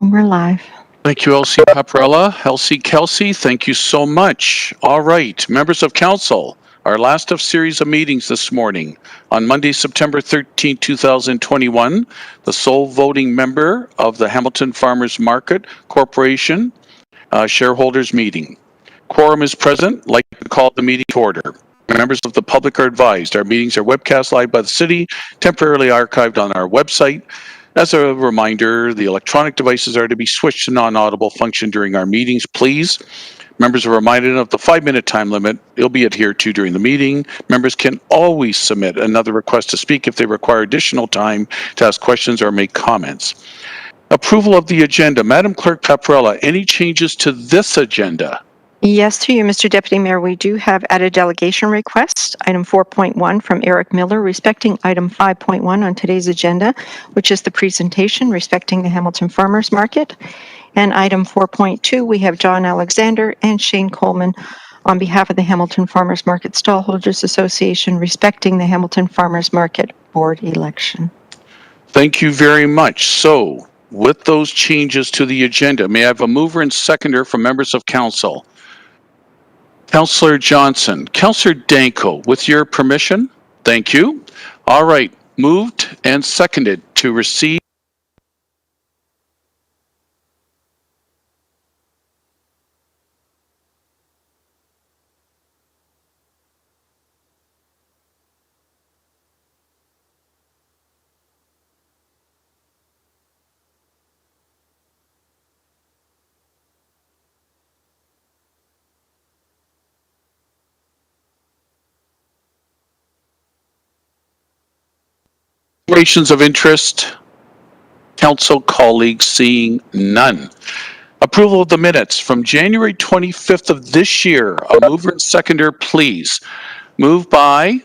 We're live. Thank you, Elsie Paparella. Elsie Kelsey, thank you so much. All right, members of council, our last of series of meetings this morning. On Monday, September 13, 2021, the sole voting member of the Hamilton Farmers Market Corporation shareholders meeting. Quorum is present. I'd like to call the meeting to order. Members of the public are advised our meetings are webcast live by the city, temporarily archived on our website. As a reminder, the electronic devices are to be switched to non-audible function during our meetings, please. Members are reminded of the 5-minute time limit. It'll be adhered to during the meeting. Members can always submit another request to speak if they require additional time to ask questions or make comments. Approval of the agenda. Madam Clerk Paparella, any changes to this agenda? Yes, to you, Mr. Deputy Mayor. We do have added delegation request, item 4.1 from Eric Miller, respecting item 5.1 on today's agenda, which is the presentation respecting the Hamilton Farmers Market. And item 4.2, we have John Alexander and Shane Coleman on behalf of the Hamilton Farmers Market Stallholders Association respecting the Hamilton Farmers Market Board election. Thank you very much. So, with those changes to the agenda, may I have a mover and seconder from members of council? Councillor Johnson. Councillor Danko, with your permission? Thank you. All right, moved and seconded to receive declarations of interest. Council colleagues seeing none. Approval of the minutes from January 25th of this year. A mover and seconder, please. Moved by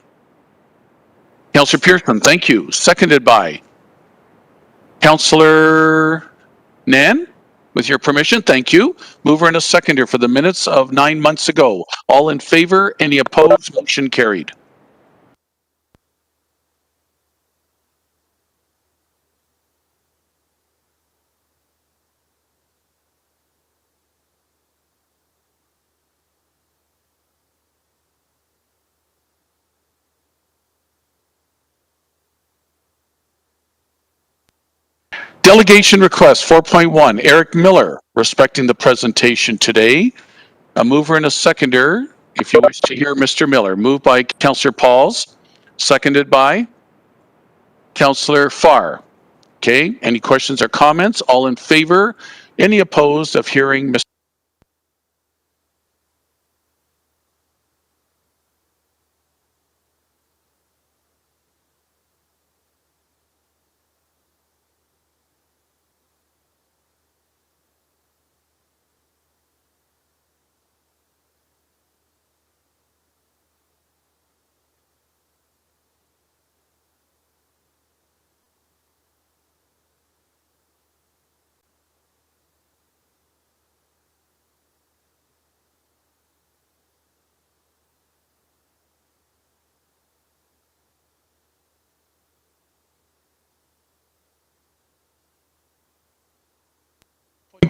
Councillor Pearson, thank you. Seconded by Councillor Nan, with your permission, thank you. Mover and a seconder for the minutes of 9 months ago. All in favor, any opposed, motion carried. Delegation request 4.1, Eric Miller, respecting the presentation today. A mover and a seconder, if you wish to hear Mr. Miller. Moved by Councillor Pauls, seconded by Councillor Farr. Okay, any questions or comments? All in favor? Any opposed of hearing Mr.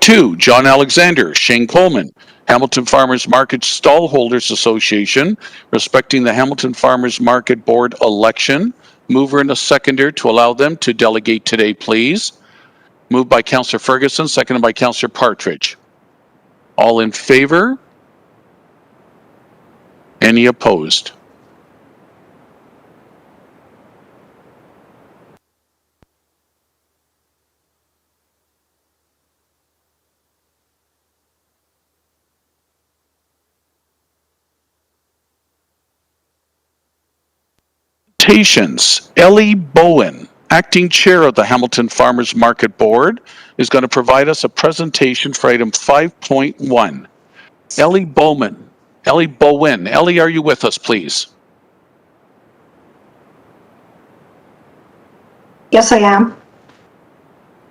2, John Alexander, Shane Coleman, Hamilton Farmers Market Stallholders Association, respecting the Hamilton Farmers Market Board election. Mover and a seconder to allow them to delegate today, please. Moved by Councillor Ferguson, seconded by Councillor Partridge. All in favor? Any opposed? Presentations. Ellie Bowen, acting chair of the Hamilton Farmers Market Board, is going to provide us a presentation for item 5.1. Ellie Bowen. Ellie, are you with us, please? Yes, I am.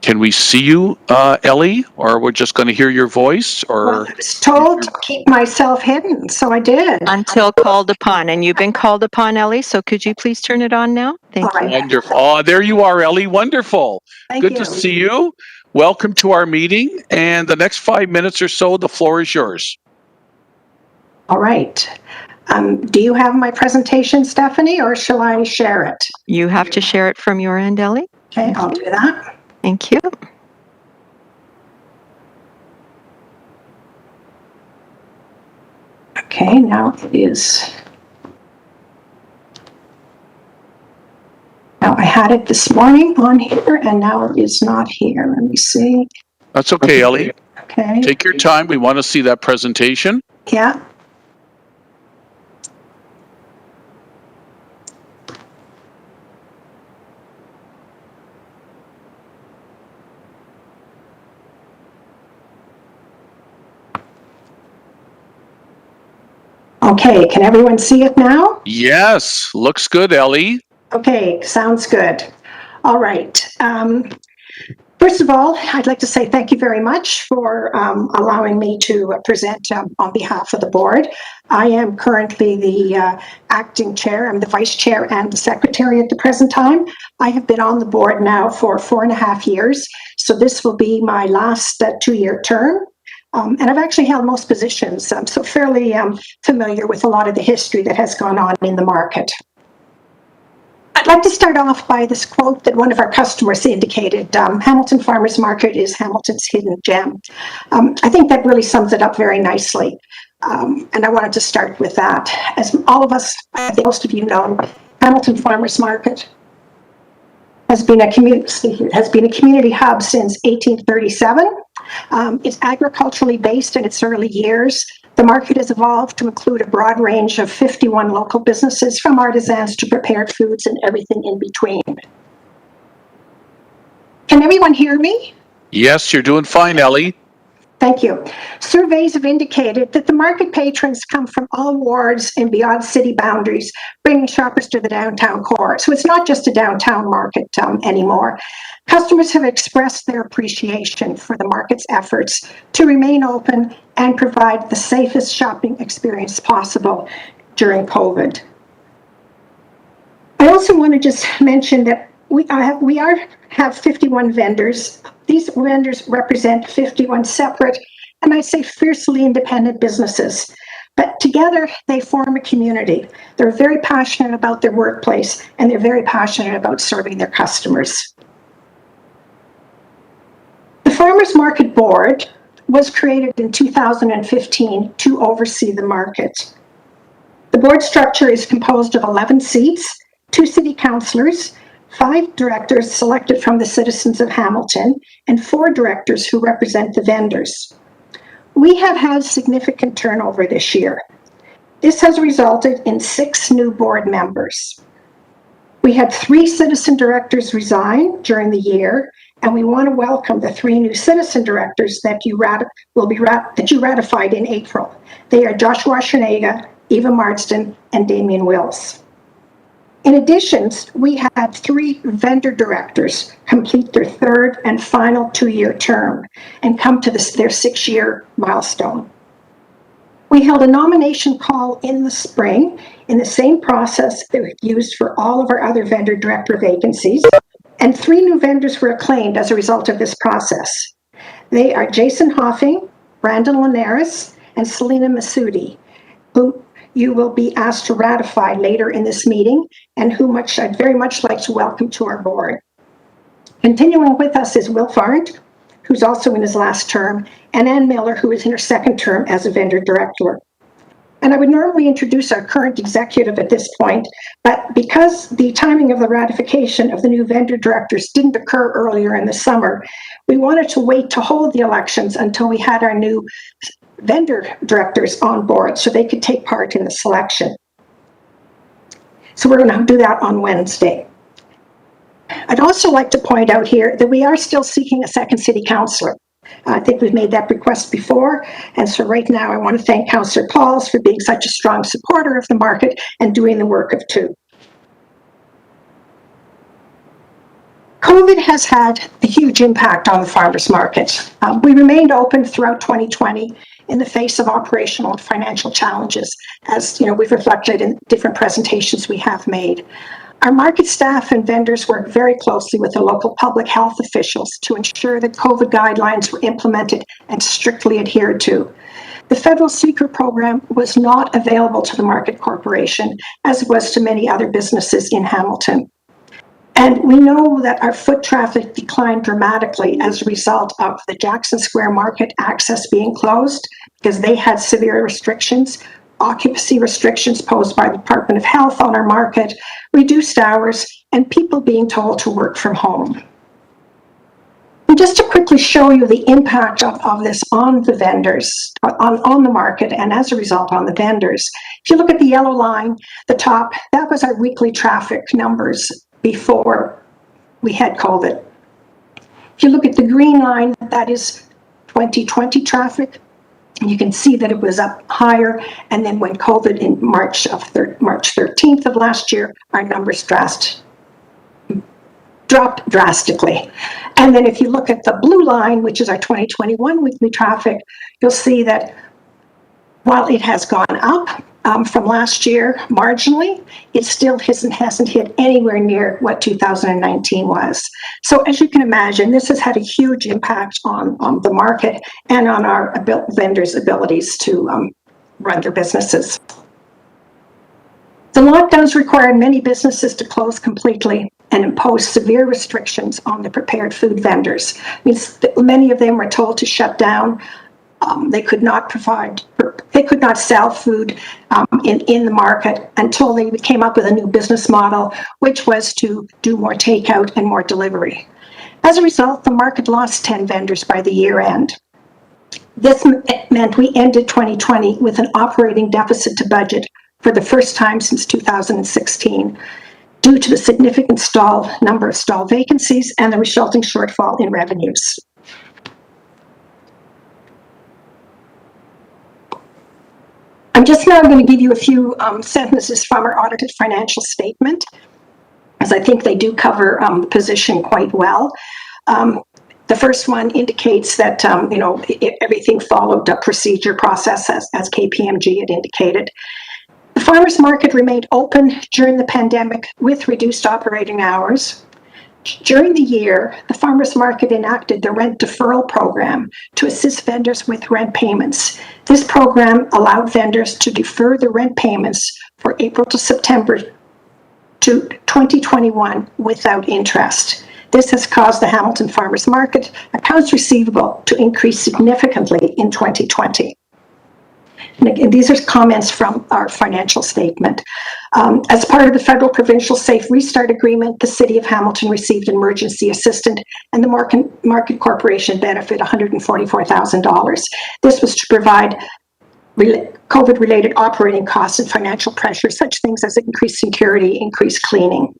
Can we see you, Ellie, or we're just going to hear your voice? Or Well, I was told to keep myself hidden, so I did. Until called upon, and you've been called upon, Ellie, so could you please turn it on now? Thank All you. right. wonderful. Oh, there you are, Ellie. Wonderful. Thank Good you. to see you. welcome to our meeting. And the next 5 minutes or so, the floor is yours. All right. Do you have my presentation, Stephanie, or shall I share it? You have to share it from your end, Ellie. Okay, I'll do that. Thank you. Okay, now it is. Now I had it this morning on here and now it is not here. Let me see. That's okay, Ellie. Okay. Take your time. We want to see that presentation. Yeah. Okay, can everyone see it now? Yes, looks good, Ellie. Okay, sounds good. All right. First of all, I'd like to say thank you very much for allowing me to present on behalf of the board. I am currently the acting chair. I'm the vice chair and the secretary at the present time. I have been on the board now for 4.5 years, so this will be my last 2-year term. And I've actually held most positions, so fairly familiar with a lot of the history that has gone on in the market. I'd like to start off by this quote that one of our customers indicated, Hamilton Farmers Market is Hamilton's hidden gem. I think that really sums it up very nicely. And I wanted to start with that. As all of us, I think most of you know, Hamilton Farmers Market has been a community hub since 1837. It's agriculturally based in its early years. The market has evolved to include a broad range of 51 local businesses, from artisans to prepared foods and everything in between. Can everyone hear me? Yes, you're doing fine, Ellie. Thank you. Surveys have indicated that the market patrons come from all wards and beyond city boundaries, bringing shoppers to the downtown core. So it's not just a downtown market anymore. Customers have expressed their appreciation for the market's efforts to remain open and provide the safest shopping experience possible during COVID. I also want to just mention that we have 51 vendors. These vendors represent 51 separate, and I say fiercely independent businesses. But together, they form a community. They're very passionate about their workplace, and they're very passionate about serving their customers. The Farmers Market Board was created in 2015 to oversee the market. The board structure is composed of 11 seats, 2 city councillors, 5 directors selected from the citizens of Hamilton, and 4 directors who represent the vendors. We have had significant turnover this year. This has resulted in 6 new board members. We had 3 citizen directors resign during the year, and we want to welcome the 3 new citizen directors that you ratified in April. They are Joshua Shenega, Eva Marsden, and Damien Wills. In addition, we had 3 vendor directors complete their 3rd and final 2-year term and come to their 6-year milestone. We held a nomination call in the spring in the same process that we used for all of our other vendor director vacancies, and 3 new vendors were acclaimed as a result of this process. They are Jason Hoffing, Brandon Linares, and Selena Masudi, who you will be asked to ratify later in this meeting, and whom I'd very much like to welcome to our board. Continuing with us is Will Farnt, who's also in his last term, and Ann Miller, who is in her 2nd term as a vendor director. And I would normally introduce our current executive at this point, but because the timing of the ratification of the new vendor directors didn't occur earlier in the summer, we wanted to wait to hold the elections until we had our new vendor directors on board so they could take part in the selection. So we're going to do that on Wednesday. I'd also like to point out here that we are still seeking a 2nd city councillor. I think we've made that request before, and so right now I want to thank Councillor Pauls for being such a strong supporter of the market and doing the work of 2. COVID has had a huge impact on the farmers market. We remained open throughout 2020 in the face of operational and financial challenges, as we've reflected in different presentations we have made. Our market staff and vendors work very closely with the local public health officials to ensure that COVID guidelines were implemented and strictly adhered to. The federal seeker program was not available to the Market Corporation, as it was to many other businesses in Hamilton. And we know that our foot traffic declined dramatically as a result of the Jackson Square Market access being closed because they had severe restrictions, occupancy restrictions posed by the Department of Health on our market, reduced hours, and people being told to work from home. And just to quickly show you the impact of this on the vendors, on the market, and as a result on the vendors, if you look at the yellow line, the top, that was our weekly traffic numbers before we had COVID. If you look at the green line, that is 2020 traffic. And you can see that it was up higher. And then when COVID in March 13th of last year, our numbers dropped drastically. And then if you look at the blue line, which is our 2021 weekly traffic, you'll see that while it has gone up from last year marginally, it still hasn't hit anywhere near what 2019 was. So as you can imagine, this has had a huge impact on the market and on our vendors' abilities to run their businesses. The lockdowns required many businesses to close completely and impose severe restrictions on the prepared food vendors. It means that many of them were told to shut down. They could not sell food in the market until they came up with a new business model, which was to do more takeout and more delivery. As a result, the market lost 10 vendors by the year end. This meant we ended 2020 with an operating deficit to budget for the first time since 2016, due to the significant number of stall vacancies and the resulting shortfall in revenues. I'm just now going to give you a few sentences from our audited financial statement, as I think they do cover the position quite well. The first one indicates that everything followed a procedure process as KPMG had indicated. The farmers market remained open during the pandemic with reduced operating hours. During the year, the farmers market enacted the rent deferral program to assist vendors with rent payments. This program allowed vendors to defer the rent payments for April to September to 2021 without interest. This has caused the Hamilton Farmers Market accounts receivable to increase significantly in 2020. And again, these are comments from our financial statement. As part of the Federal Provincial Safe Restart Agreement, the City of Hamilton received an emergency assistance and the Market Corporation benefit $144,000. This was to provide COVID-related operating costs and financial pressures, such things as increased security, increased cleaning,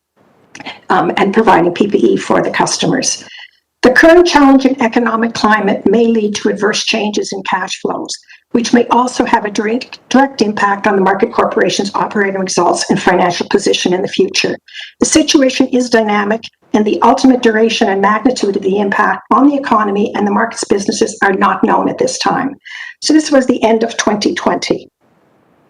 and providing PPE for the customers. The current challenging economic climate may lead to adverse changes in cash flows, which may also have a direct impact on the Market Corporation's operating results and financial position in the future. The situation is dynamic, and the ultimate duration and magnitude of the impact on the economy and the market's businesses are not known at this time. So this was the end of 2020.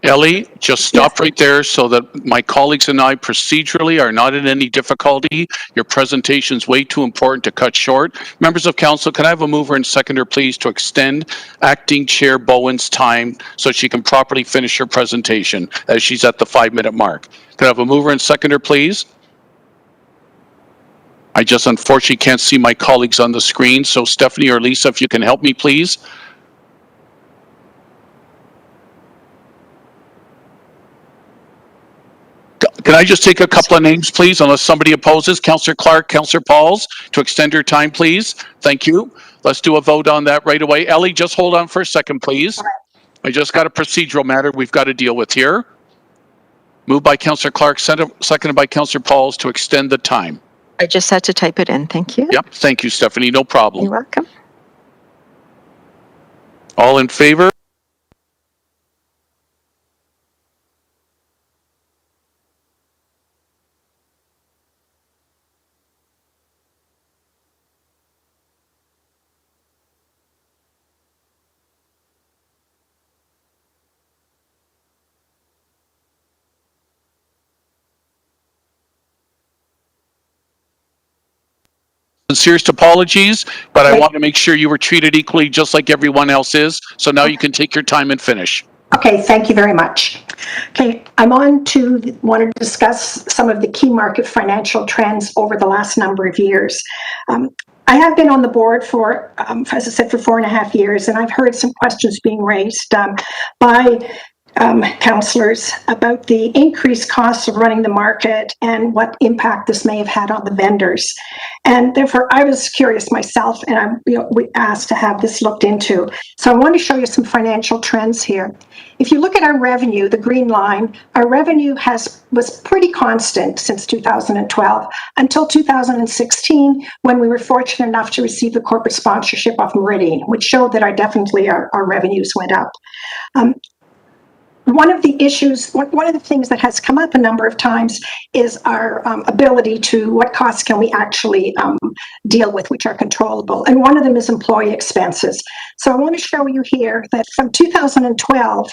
Ellie, just stop right there so that my colleagues and I procedurally are not in any difficulty. Your presentation's way too important to cut short. Members of council, can I have a mover and seconder, please, to extend Acting Chair Bowen's time so she can properly finish her presentation as she's at the 5-minute mark. Can I have a mover and seconder, please? I just unfortunately can't see my colleagues on the screen, so Stephanie or Lisa, if you can help me, please. Can I just take a couple of names, please, unless somebody opposes? Councillor Clark, Councillor Pauls, to extend your time, please. Thank you. Let's do a vote on that right away. Ellie, just hold on for a second, please. I just got a procedural matter we've got to deal with here. Moved by Councillor Clark, seconded by Councillor Pauls to extend the time. I just had to type it in. Thank you. Yep. Thank you, Stephanie. No problem. You're welcome. All in favor? Sincerest apologies, but I want to make sure you were treated equally just like everyone else is. So now you can take your time and finish. Okay, thank you very much. Okay, I'm on to want to discuss some of the key market financial trends over the last number of years. I have been on the board for, as I said, for 4.5 years, and I've heard some questions being raised by councillors about the increased costs of running the market and what impact this may have had on the vendors. And therefore, I was curious myself, and we asked to have this looked into. So I want to show you some financial trends here. If you look at our revenue, the green line, our revenue was pretty constant since 2012 until 2016, when we were fortunate enough to receive the corporate sponsorship of Meridian, which showed that our revenues went up. One of the issues, one of the things that has come up a number of times is our ability to, what costs can we actually deal with, which are controllable. And one of them is employee expenses. So I want to show you here that from 2012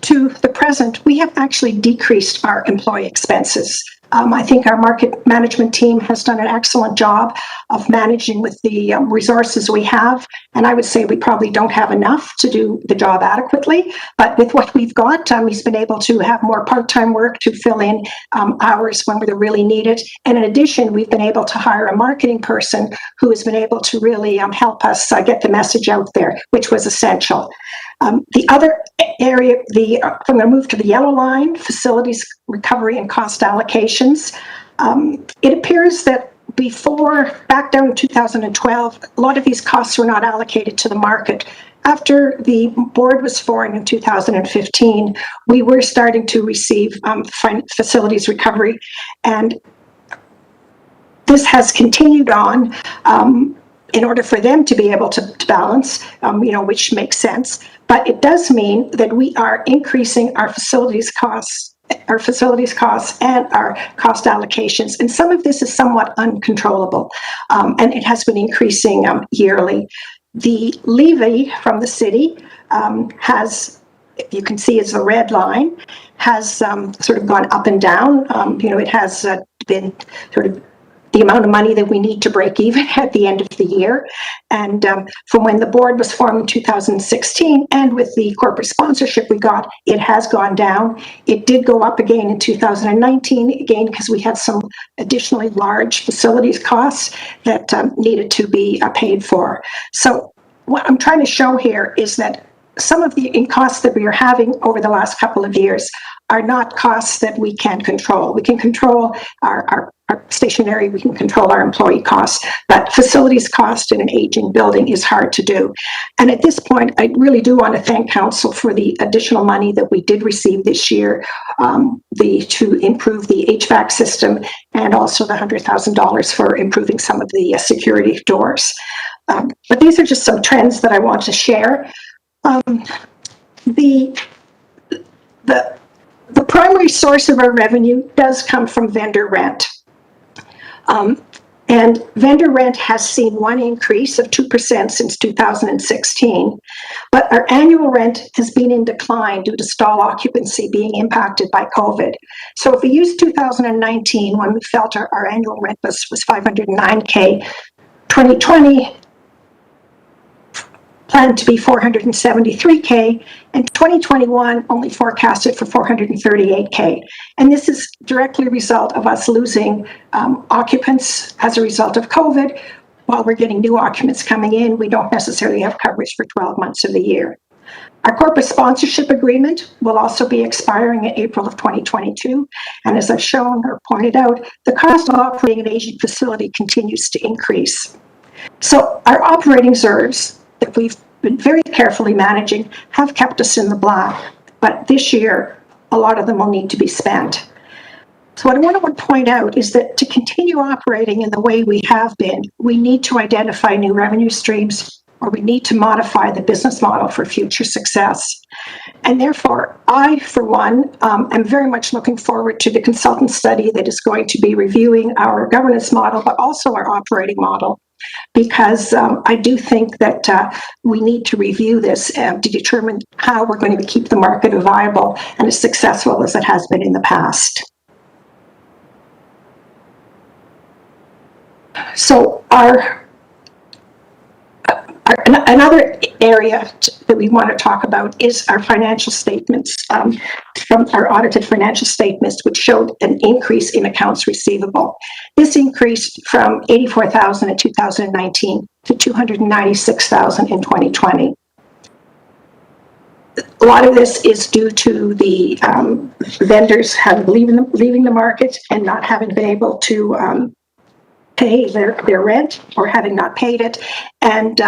to the present, we have actually decreased our employee expenses. I think our market management team has done an excellent job of managing with the resources we have. And I would say we probably don't have enough to do the job adequately. But with what we've got, he's been able to have more part-time work to fill in hours when they're really needed. And in addition, we've been able to hire a marketing person who has been able to really help us get the message out there, which was essential. The other area, I'm going to move to the yellow line, facilities recovery and cost allocations. It appears that back down in 2012, a lot of these costs were not allocated to the market. After the board was formed in 2015, we were starting to receive facilities recovery, and this has continued on in order for them to be able to balance, which makes sense. But it does mean that we are increasing our facilities costs and our cost allocations. And some of this is somewhat uncontrollable, and it has been increasing yearly. The levy from the city has, if you can see, is the red line, has sort of gone up and down. It has been sort of the amount of money that we need to break even at the end of the year. And from when the board was formed in 2016, and with the corporate sponsorship we got, it has gone down. It did go up again in 2019, again, because we had some additionally large facilities costs that needed to be paid for. So what I'm trying to show here is that some of the costs that we are having over the last couple of years are not costs that we can control. We can control our stationary, we can control our employee costs, but facilities cost in an aging building is hard to do. And at this point, I really do want to thank council for the additional money that we did receive this year to improve the HVAC system, and also the $100,000 for improving some of the security doors. But these are just some trends that I want to share. The primary source of our revenue does come from vendor rent. And vendor rent has seen one increase of 2% since 2016, but our annual rent has been in decline due to stall occupancy being impacted by COVID. So if we use 2019, when we felt our annual rent was $509K, 2020 planned to be $473K, and 2021 only forecasted for $438K. And this is directly a result of us losing occupants as a result of COVID. While we're getting new occupants coming in, we don't necessarily have coverage for 12 months of the year. Our corporate sponsorship agreement will also be expiring in April of 2022. And as I've shown or pointed out, the cost of operating an aging facility continues to increase. So our operating reserves that we've been very carefully managing have kept us in the black, but this year, a lot of them will need to be spent. So what I want to point out is that to continue operating in the way we have been, we need to identify new revenue streams, or we need to modify the business model for future success. And therefore, I, for one, am very much looking forward to the consultant study that is going to be reviewing our governance model, but also our operating model, because I do think that we need to review this to determine how we're going to keep the market viable and as successful as it has been in the past. So another area that we want to talk about is our financial statements, from our audited financial statements, which showed an increase in accounts receivable. This increased from $84,000 in 2019 to $296,000 in 2020. A lot of this is due to the vendors leaving the market and not having been able to pay their rent, or having not paid it, and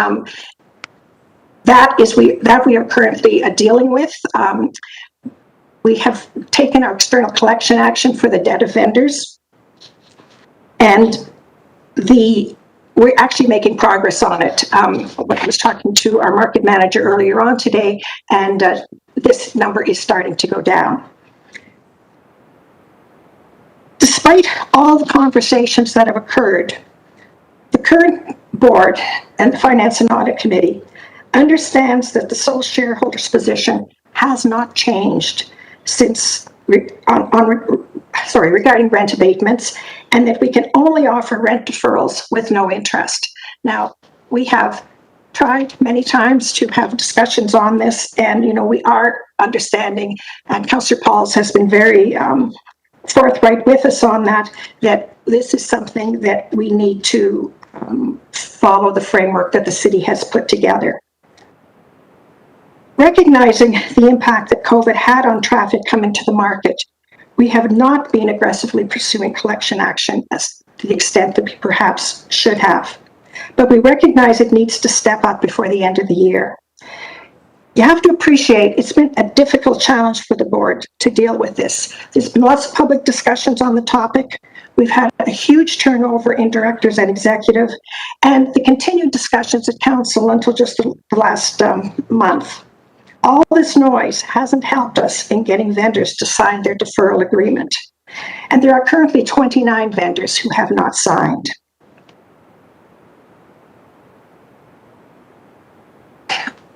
that we are currently dealing with. We have taken our external collection action for the debt of vendors, and we're actually making progress on it. I was talking to our market manager earlier on today, and this number is starting to go down. Despite all the conversations that have occurred, the current board and the Finance and Audit Committee understands that the sole shareholder's position has not changed since regarding rent abatements, and that we can only offer rent deferrals with no interest. Now, we have tried many times to have discussions on this, and we are understanding, and Councillor Pauls has been very forthright with us on that this is something that we need to follow the framework that the city has put together. Recognizing the impact that COVID had on traffic coming to the market, we have not been aggressively pursuing collection action to the extent that we perhaps should have. But we recognize it needs to step up before the end of the year. You have to appreciate it's been a difficult challenge for the board to deal with this. There's been lots of public discussions on the topic. We've had a huge turnover in directors and executive, and the continued discussions at council until just the last month. All this noise hasn't helped us in getting vendors to sign their deferral agreement. And there are currently 29 vendors who have not signed.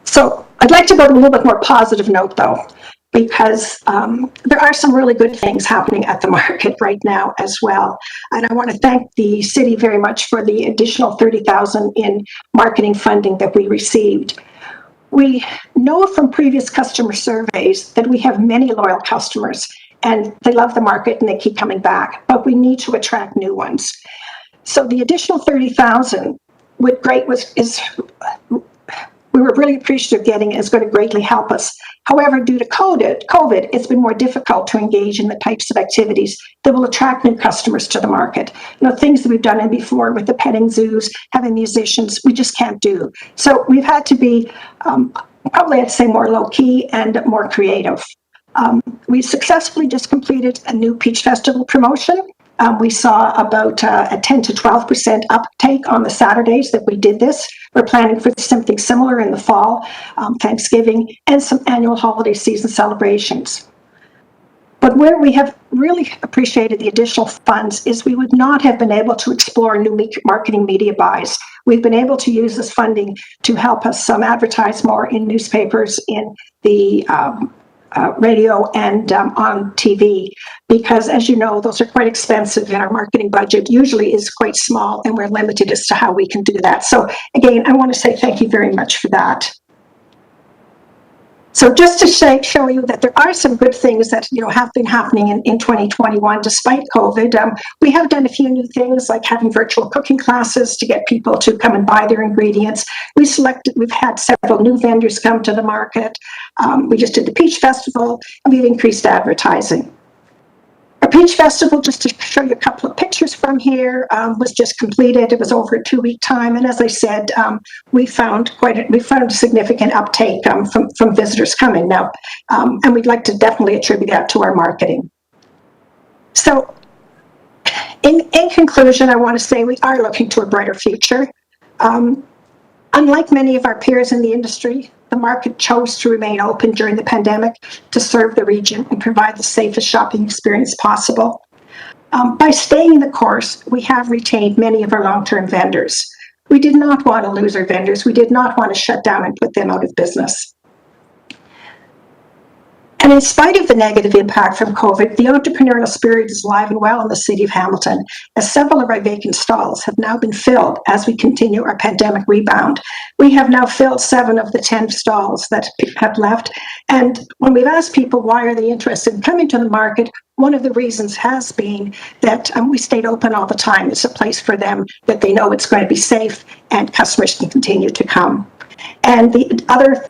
So I'd like to go to a little bit more positive note, though, because there are some really good things happening at the market right now as well. And I want to thank the city very much for the additional $30,000 in marketing funding that we received. We know from previous customer surveys that we have many loyal customers, and they love the market and they keep coming back, but we need to attract new ones. So the additional $30,000 we were really appreciative of getting it. It's going to greatly help us. However, due to COVID, it's been more difficult to engage in the types of activities that will attract new customers to the market. Things that we've done in before with the petting zoos, having musicians, we just can't do. So we've had to be, probably I'd say, more low-key and more creative. We successfully just completed a new Peach Festival promotion. We saw about a 10 to 12% uptake on the Saturdays that we did this. We're planning for something similar in the fall, Thanksgiving, and some annual holiday season celebrations. But where we have really appreciated the additional funds is we would not have been able to explore new marketing media buys. We've been able to use this funding to help us advertise more in newspapers, in the radio, and on TV, because, as you know, those are quite expensive, and our marketing budget usually is quite small, and we're limited as to how we can do that. So again, I want to say thank you very much for that. So just to show you that there are some good things that have been happening in 2021 despite COVID. We have done a few new things, like having virtual cooking classes to get people to come and buy their ingredients. We've had several new vendors come to the market. We just did the Peach Festival, and we've increased advertising. Our Peach Festival, just to show you a couple of pictures from here, was just completed. It was over a 2-week time, and as I said, we found a significant uptake from visitors coming now, and we'd like to definitely attribute that to our marketing. So, in conclusion, I want to say we are looking to a brighter future. Unlike many of our peers in the industry, the market chose to remain open during the pandemic to serve the region and provide the safest shopping experience possible. By staying the course, we have retained many of our long-term vendors. We did not want to lose our vendors. We did not want to shut down and put them out of business. And in spite of the negative impact from COVID, the entrepreneurial spirit is alive and well in the city of Hamilton, as several of our vacant stalls have now been filled as we continue our pandemic rebound. We have now filled 7 of the 10 stalls that have left. And when we've asked people why are they interested in coming to the market, one of the reasons has been that we stayed open all the time. It's a place for them that they know it's going to be safe and customers can continue to come. And the other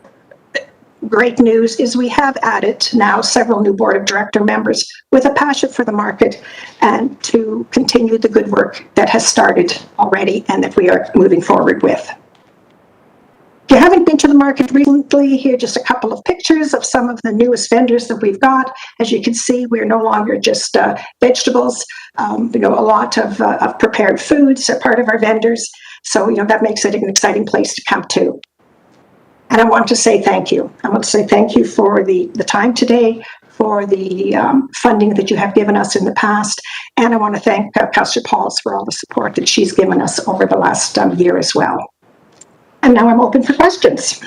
great news is we have added now several new board of director members with a passion for the market and to continue the good work that has started already and that we are moving forward with. If you haven't been to the market recently, here are just a couple of pictures of some of the newest vendors that we've got. As you can see, we're no longer just vegetables. A lot of prepared foods are part of our vendors. So, that makes it an exciting place to come to. And I want to say thank you. I want to say thank you for the time today, for the funding that you have given us in the past. And I want to thank Councillor Pauls for all the support that she's given us over the last year as well. And now I'm open for questions.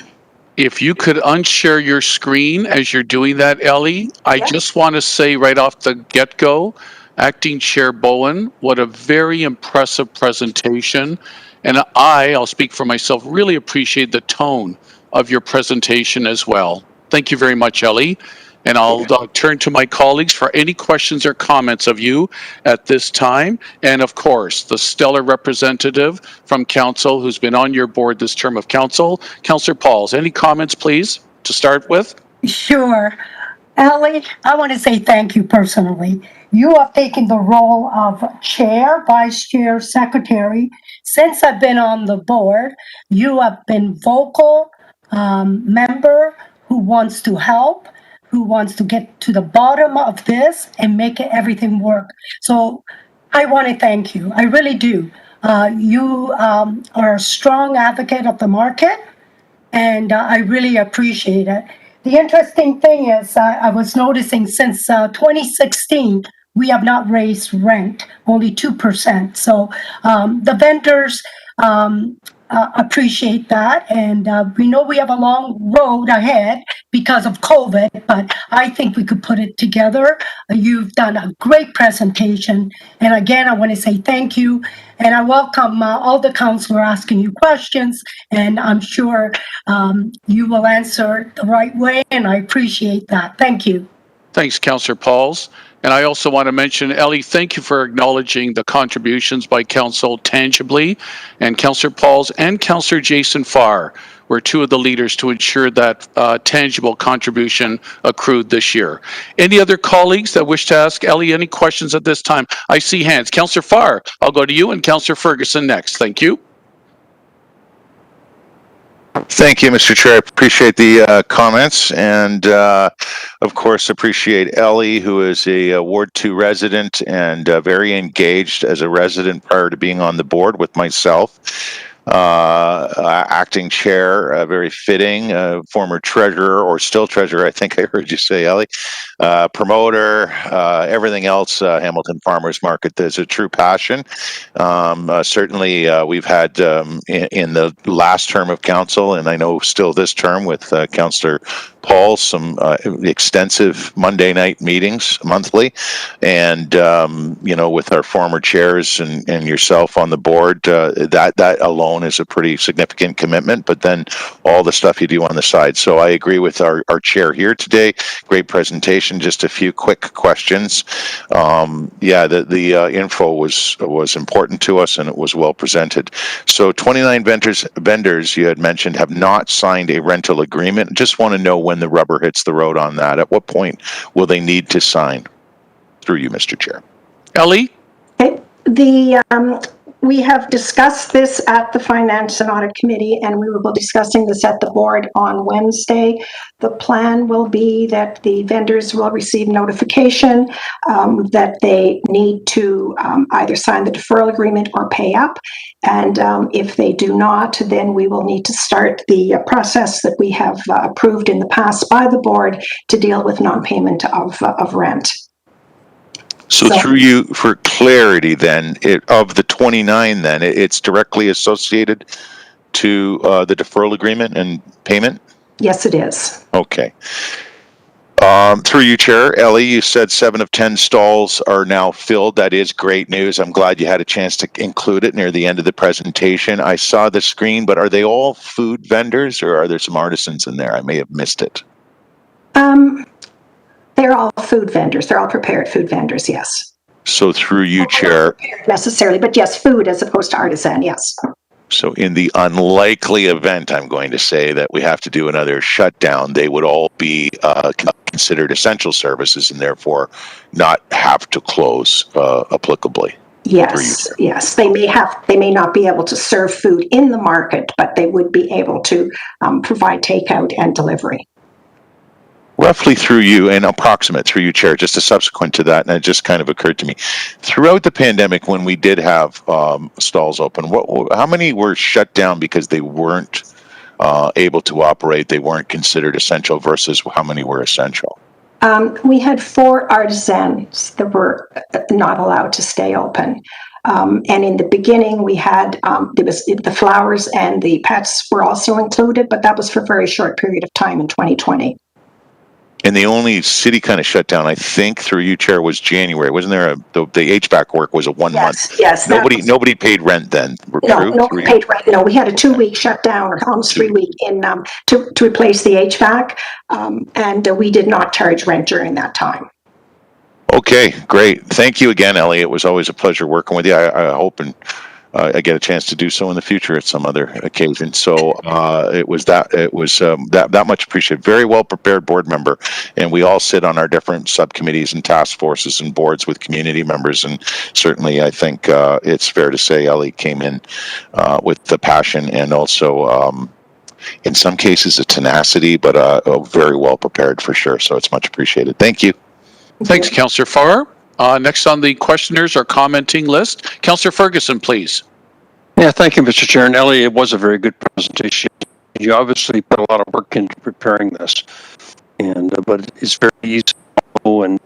If you could unshare your screen as you're doing that, Ellie, I just want to say right off the get-go, Acting Chair Bowen, what a very impressive presentation. And I'll speak for myself, really appreciate the tone of your presentation as well. Thank you very much, Ellie. And I'll turn to my colleagues for any questions or comments of you at this time. And of course, the stellar representative from council who's been on your board this term of council, Councillor Pauls. Any comments, please, to start with? Sure. Ellie, I want to say thank you personally. You have taken the role of chair, vice chair, secretary. Since I've been on the board, you have been vocal member who wants to help, who wants to get to the bottom of this and make everything work. So I want to thank you. I really do. You are a strong advocate of the market, and I really appreciate it. The interesting thing is I was noticing since 2016, we have not raised rent, only 2%. So the vendors appreciate that. And we know we have a long road ahead because of COVID, but I think we could put it together. You've done a great presentation. And again, I want to say thank you. And I welcome all the councillors asking you questions. And I'm sure you will answer the right way. And I appreciate that. Thank you. Thanks, Councillor Pauls. And I also want to mention, Ellie, thank you for acknowledging the contributions by council tangibly. And Councillor Pauls and Councillor Jason Farr were 2 of the leaders to ensure that tangible contribution accrued this year. Any other colleagues that wish to ask Ellie any questions at this time? I see hands. Councillor Farr, I'll go to you, and Councillor Ferguson next. Thank you. Thank you, Mr. Chair. I appreciate the comments, and of course appreciate Ellie, who is a Ward 2 resident and very engaged as a resident prior to being on the board with myself. Acting chair, very fitting, former treasurer, or still treasurer, I think I heard you say, Ellie. Promoter, everything else, Hamilton Farmers Market. There's a true passion. Certainly, we've had in the last term of council, and I know still this term with Councillor Paul, some extensive Monday night meetings monthly, and with our former chairs and yourself on the board, that alone is a pretty significant commitment. But then all the stuff you do on the side. So I agree with our chair here today. Great presentation. Just a few quick questions. The info was important to us, and it was well presented. So 29 vendors you had mentioned have not signed a rental agreement. Just want to know when the rubber hits the road on that. At what point will they need to sign? Through you, Mr. Chair. Ellie? Okay. We have discussed this at the Finance and Audit Committee, and we will be discussing this at the board on Wednesday. The plan will be that the vendors will receive notification that they need to either sign the deferral agreement or pay up. And if they do not, then we will need to start the process that we have approved in the past by the board to deal with non-payment of rent. So through you, for clarity then, of the 29 then, it's directly associated to the deferral agreement and payment? Yes, it is. Okay. Through you, Chair. Ellie, you said 7 of 10 stalls are now filled. That is great news. I'm glad you had a chance to include it near the end of the presentation. I saw the screen, but are they all food vendors or are there some artisans in there? I may have missed it. They're all food vendors. They're all prepared food vendors, yes. So through you, Chair. Not necessarily, but yes, food as opposed to artisan, yes. So in the unlikely event, I'm going to say, that we have to do another shutdown, they would all be considered essential services and therefore not have to close applicably. Yes, yes. They may not be able to serve food in the market, but they would be able to provide takeout and delivery. Roughly through you, and approximate through you, Chair, just a subsequent to that, and it just kind of occurred to me. Throughout the pandemic, when we did have stalls open, how many were shut down because they weren't able to operate, they weren't considered essential, versus how many were essential? We had 4 artisans that were not allowed to stay open. And in the beginning, we had, there was the flowers and the pets were also included, but that was for a very short period of time in 2020. And the only city kind of shutdown, I think, through you, Chair, was January. Wasn't there the HVAC work was a 1 month? Yes. Nobody paid rent then. Nobody paid rent. No, we had a 2-week shutdown, or almost 3 week in to replace the HVAC, and we did not charge rent during that time. Okay, great. Thank you again, Ellie. It was always a pleasure working with you. I hope and I get a chance to do so in the future at some other occasion. So it was that much appreciated. Very well prepared board member, and we all sit on our different subcommittees and task forces and boards with community members. And certainly, I think it's fair to say Ellie came in with the passion and also, in some cases, a tenacity, but very well prepared for sure. So it's much appreciated. Thank you. Thanks, Councillor Farr. Next on the questioners or commenting list, Councillor Ferguson, please. Yeah, thank you, Mr. Chair. And Ellie, it was a very good presentation. You obviously put a lot of work into preparing this, but it's very easy to follow and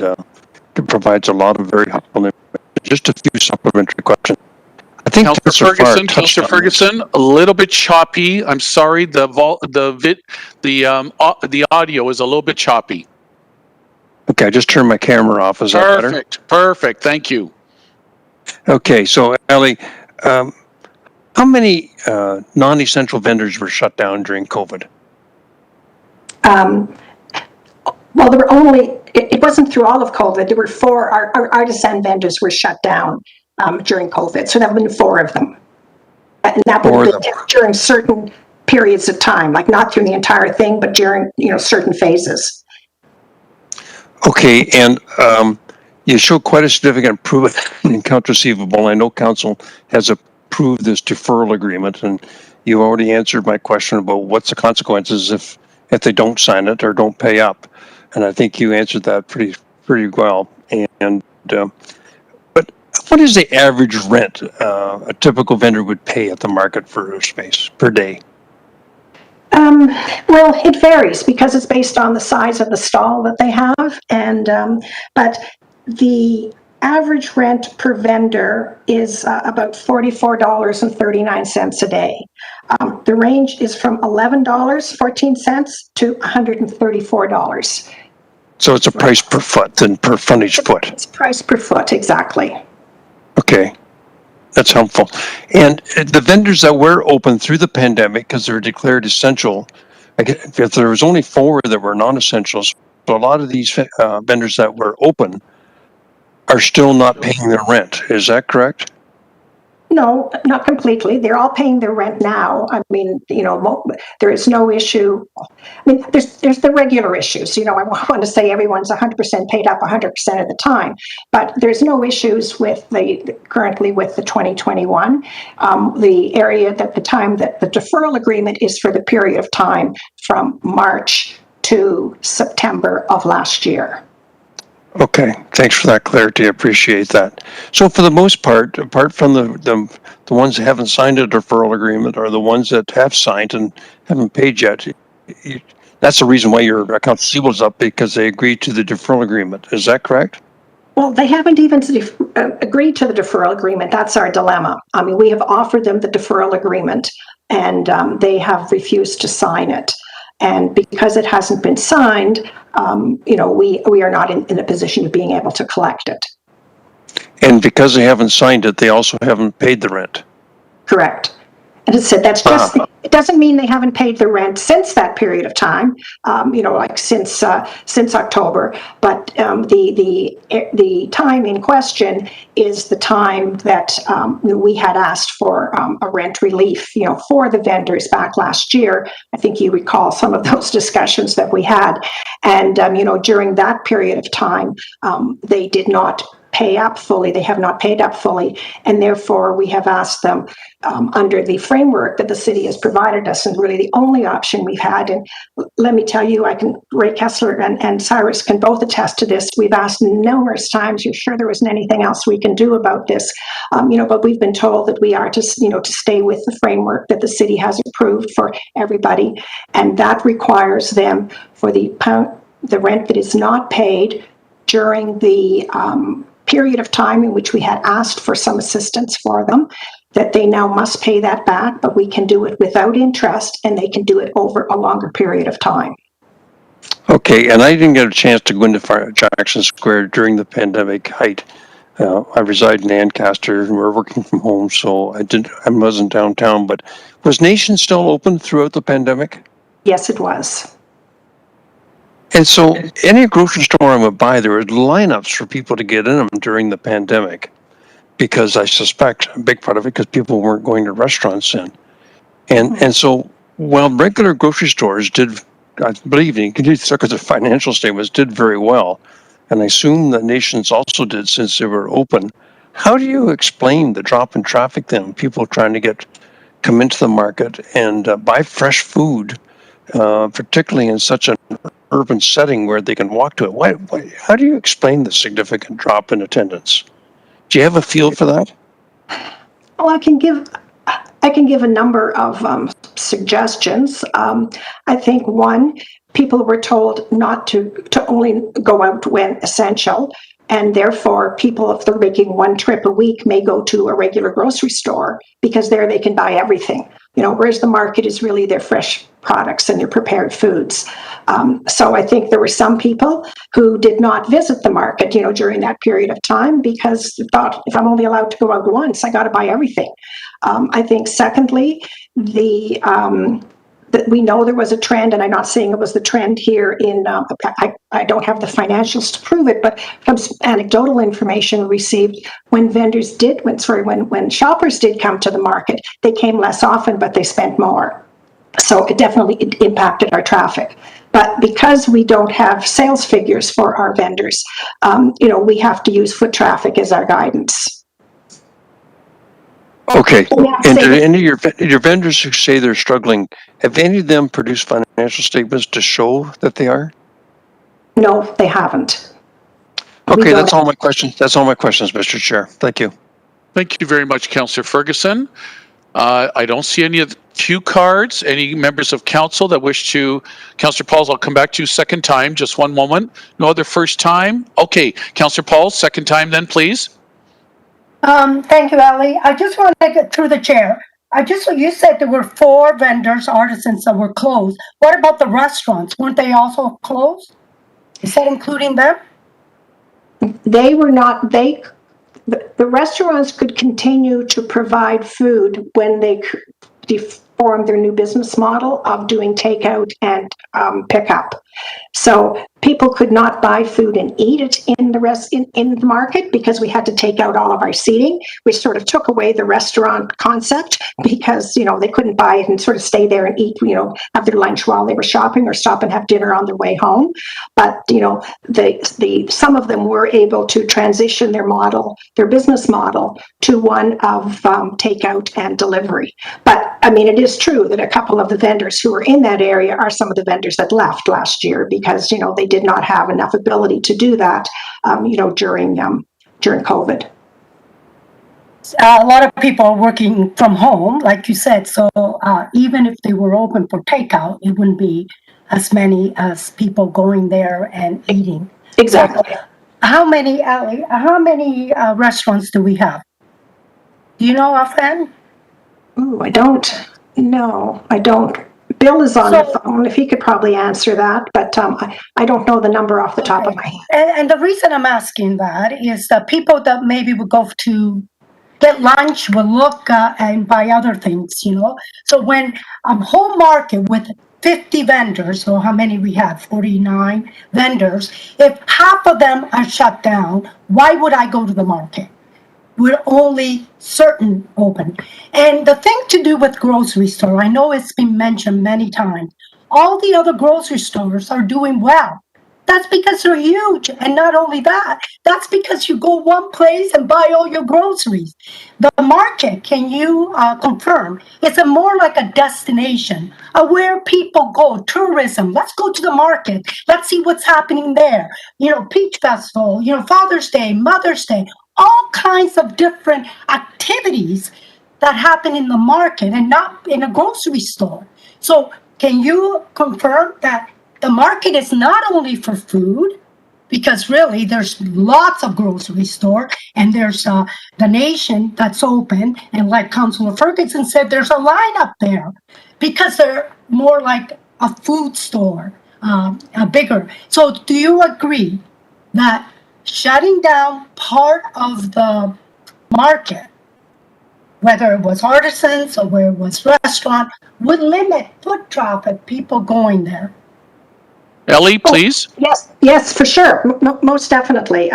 it provides a lot of very helpful information. Just a few supplementary questions. I think Councillor Ferguson, a little bit choppy. I'm sorry, the audio is a little bit choppy. Okay, I just turned my camera off. Is that better? Perfect. Thank you. Okay, so Ellie, how many non-essential vendors were shut down during COVID? Well, there were only, it wasn't through all of COVID. There were 4, our artisan vendors were shut down during COVID. So there have been 4 of them. And that would have been during certain periods of time, like not through the entire thing, but during, certain phases. Okay, and you show quite a significant improvement in accounts receivable. I know Council has approved this deferral agreement, and you already answered my question about what's the consequences if they don't sign it or don't pay up, and I think you answered that pretty well. And but what is the average rent a typical vendor would pay at the market for space per day? Well, it varies because it's based on the size of the stall that they have, and but the average rent per vendor is about $44.39 a day. The range is from $11.14 to $134. So it's a price per foot than per frontage foot. It's price per foot, exactly. Okay. That's helpful. And the vendors that were open through the pandemic, because they're declared essential, if there was only 4 that were non-essentials, so a lot of these vendors that were open are still not paying their rent. Is that correct? No, not completely. They're all paying their rent now. I mean, there is no issue. I mean, there's the regular issues. I want to say everyone's 100% paid up 100% of the time, but there's no issues currently with the 2021. The area that the time that the deferral agreement is for the period of time from March to September of last year. Okay, thanks for that clarity. I appreciate that. So for the most part, apart from the ones that haven't signed a deferral agreement or the ones that have signed and haven't paid yet, that's the reason why your accounts receivable is up, because they agreed to the deferral agreement. Is that correct? Well, they haven't even agreed to the deferral agreement. That's our dilemma. I mean, we have offered them the deferral agreement, and they have refused to sign it. And because it hasn't been signed, we are not in a position of being able to collect it. And because they haven't signed it, they also haven't paid the rent. Correct. And it said that's just, it doesn't mean they haven't paid the rent since that period of time, like since October. But the time in question is the time that we had asked for a rent relief, for the vendors back last year. I think you recall some of those discussions that we had. And, during that period of time, they did not pay up fully. They have not paid up fully. And therefore, we have asked them under the framework that the city has provided us, and really the only option we've had. And let me tell you, Ray Kessler and Cyrus can both attest to this. We've asked numerous times, you're sure there isn't anything else we can do about this? But we've been told that we are to stay with the framework that the city has approved for everybody. And that requires them for the rent that is not paid during the period of time in which we had asked for some assistance for them, that they now must pay that back, but we can do it without interest, and they can do it over a longer period of time. Okay, and I didn't get a chance to go into Jackson Square during the pandemic height. I reside in Ancaster, and we're working from home, so I wasn't downtown. But was Nation still open throughout the pandemic? Yes, it was. And so, any grocery store I would buy, there were lineups for people to get in them during the pandemic, because I suspect a big part of it because people weren't going to restaurants then. And so, while regular grocery stores did, I believe, you can look at the financial statements, did very well, and I assume the Nations also did since they were open. How do you explain the drop in traffic then? People trying to come into the market and buy fresh food, particularly in such an urban setting where they can walk to it. How do you explain the significant drop in attendance? Do you have a feel for that? Well, I can give a number of suggestions. I think one, people were told not to only go out when essential, and therefore people, if they're making one trip a week, may go to a regular grocery store because there they can buy everything. Whereas the market is really their fresh products and their prepared foods. So I think there were some people who did not visit the market, during that period of time because they thought, if I'm only allowed to go out once, I got to buy everything. I think secondly, that we know there was a trend, and I'm not saying it was the trend here in, I don't have the financials to prove it, but from anecdotal information received, when shoppers did come to the market, they came less often, but they spent more. So it definitely impacted our traffic. But because we don't have sales figures for our vendors, we have to use foot traffic as our guidance. Okay, and do any of your vendors who say they're struggling, have any of them produced financial statements to show that they are? No, they haven't. Okay, that's all my questions. That's all my questions, Mr. Chair. Thank you. Thank you very much, Councillor Ferguson. I don't see any of the cue cards. Any members of council that wish to? Councillor Pauls, I'll come back to you second time. Just one moment. No other first time? Okay, Councillor Pauls, second time then, please. Thank you, Ali. I just want to get through the chair. You said there were 4 vendors, artisans that were closed. What about the restaurants? Weren't they also closed? Is that including them? They were not. The restaurants could continue to provide food when they formed their new business model of doing takeout and pickup. So people could not buy food and eat it in the market because we had to take out all of our seating, which sort of took away the restaurant concept because, they couldn't buy it and sort of stay there and eat, have their lunch while they were shopping or stop and have dinner on their way home. But, some of them were able to transition their business model to one of takeout and delivery. But it is true that a couple of the vendors who were in that area are some of the vendors that left last year because, they did not have enough ability to do that, during COVID. A lot of people are working from home, like you said. So even if they were open for takeout, it wouldn't be as many as people going there and eating. Exactly. So how many restaurants do we have? Do you know offhand? Ooh, I don't know. I don't. Bill is on the So- phone, if he could probably answer that, but I don't know the number off the top of my head. And the reason I'm asking that is that people that maybe would go to get lunch will look and buy other things, you know. So when home market with 50 vendors, or how many we have, 49 vendors, if half of them are shut down, why would I go to the market? We're only certain open. And the thing to do with grocery store, I know it's been mentioned many times, all the other grocery stores are doing well. That's because they're huge. And not only that, that's because you go one place and buy all your groceries. The market, can you confirm, it's a more like a destination, where people go, tourism. Let's go to the market. Let's see what's happening there. You know, Peach Festival, you know, Father's Day, Mother's Day, all kinds of different activities that happen in the market and not in a grocery store. So can you confirm that the market is not only for food, because really there's lots of grocery store and there's the Nation that's open, and like Councilor Ferguson said, there's a lineup there because they're more like a food store, a bigger. So do you agree that shutting down part of the market, whether it was artisans or where it was restaurant, would limit foot traffic, people going there? Ellie, please. Yes, for sure. Most definitely.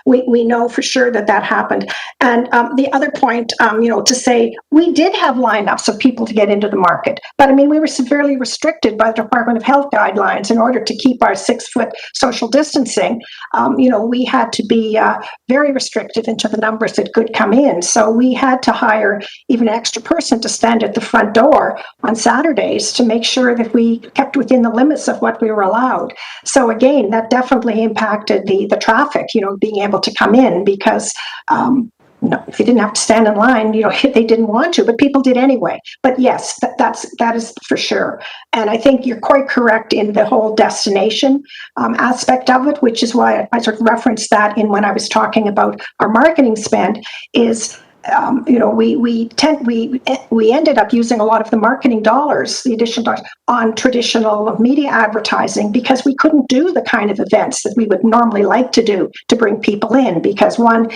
We know for sure that happened. And the other point, to say we did have lineups of people to get into the market, but I mean, we were severely restricted by the Department of Health guidelines in order to keep our 6-foot social distancing. We had to be very restrictive into the numbers that could come in. So we had to hire even an extra person to stand at the front door on Saturdays to make sure that we kept within the limits of what we were allowed. So again, that definitely impacted the traffic, being able to come in, because if you didn't have to stand in line, they didn't want to, but people did anyway. But yes, that is for sure. And I think you're quite correct in the whole destination aspect of it, which is why I sort of referenced that in when I was talking about our marketing spend is, we ended up using a lot of the marketing dollars, the additional dollars, on traditional media advertising, because we couldn't do the kind of events that we would normally like to do to bring people in, because one,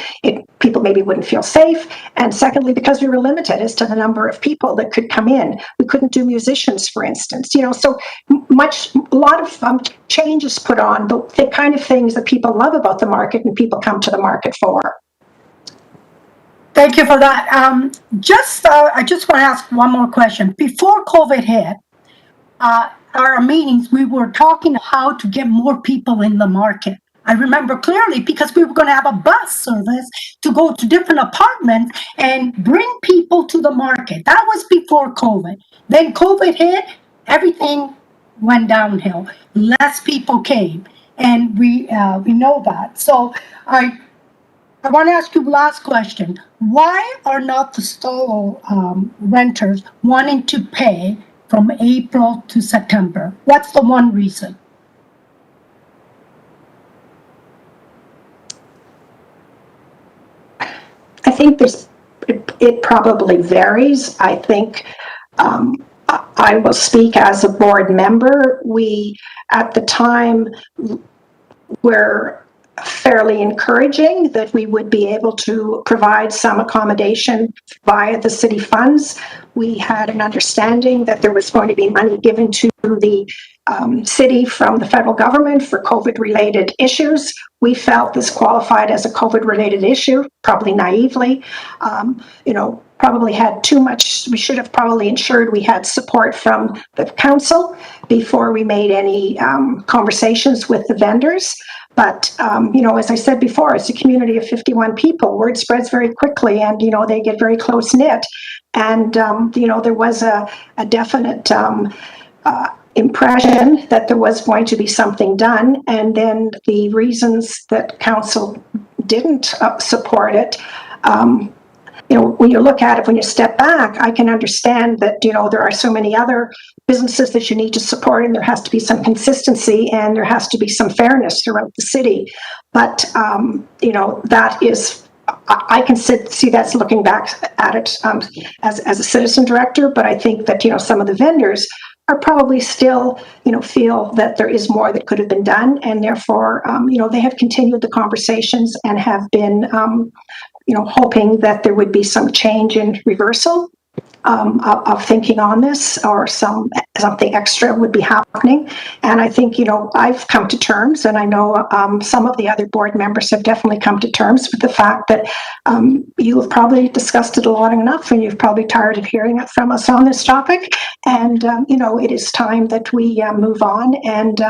people maybe wouldn't feel safe, and secondly, because we were limited as to the number of people that could come in. We couldn't do musicians, for instance, so a lot of changes put on, the kind of things that people love about the market and people come to the market for. Thank you for that. I just want to ask one more question. Before COVID hit, our meetings, we were talking how to get more people in the market. I remember clearly because we were going to have a bus service to go to different apartments and bring people to the market. That was before COVID. Then COVID hit, everything went downhill. Less people came, and we know that. So I want to ask you the last question. Why are not the stall renters wanting to pay from April to September? What's the one reason? I think it probably varies. I think I will speak as a board member. We, at the time, were fairly encouraging that we would be able to provide some accommodation via the city funds. We had an understanding that there was going to be money given to the city from the federal government for COVID-related issues. We felt this qualified as a COVID-related issue, probably naively. Probably had too much. We should have probably ensured we had support from the council before we made any conversations with the vendors. But, as I said before, it's a community of 51 people. Word spreads very quickly, and, they get very close-knit. And, there was a definite impression that there was going to be something done. And then the reasons that council didn't support it, when you look at it, when you step back, I can understand that, there are so many other businesses that you need to support, and there has to be some consistency and there has to be some fairness throughout the city. But, that is, I can see that's looking back at it as a citizen director, but I think that, some of the vendors are probably still, feel that there is more that could have been done, and therefore, they have continued the conversations and have been, hoping that there would be some change in reversal of thinking on this, or something extra would be happening. And I think, I've come to terms, and I know some of the other board members have definitely come to terms with the fact that you have probably discussed it long enough, and you've probably tired of hearing it from us on this topic. And, it is time that we move on and,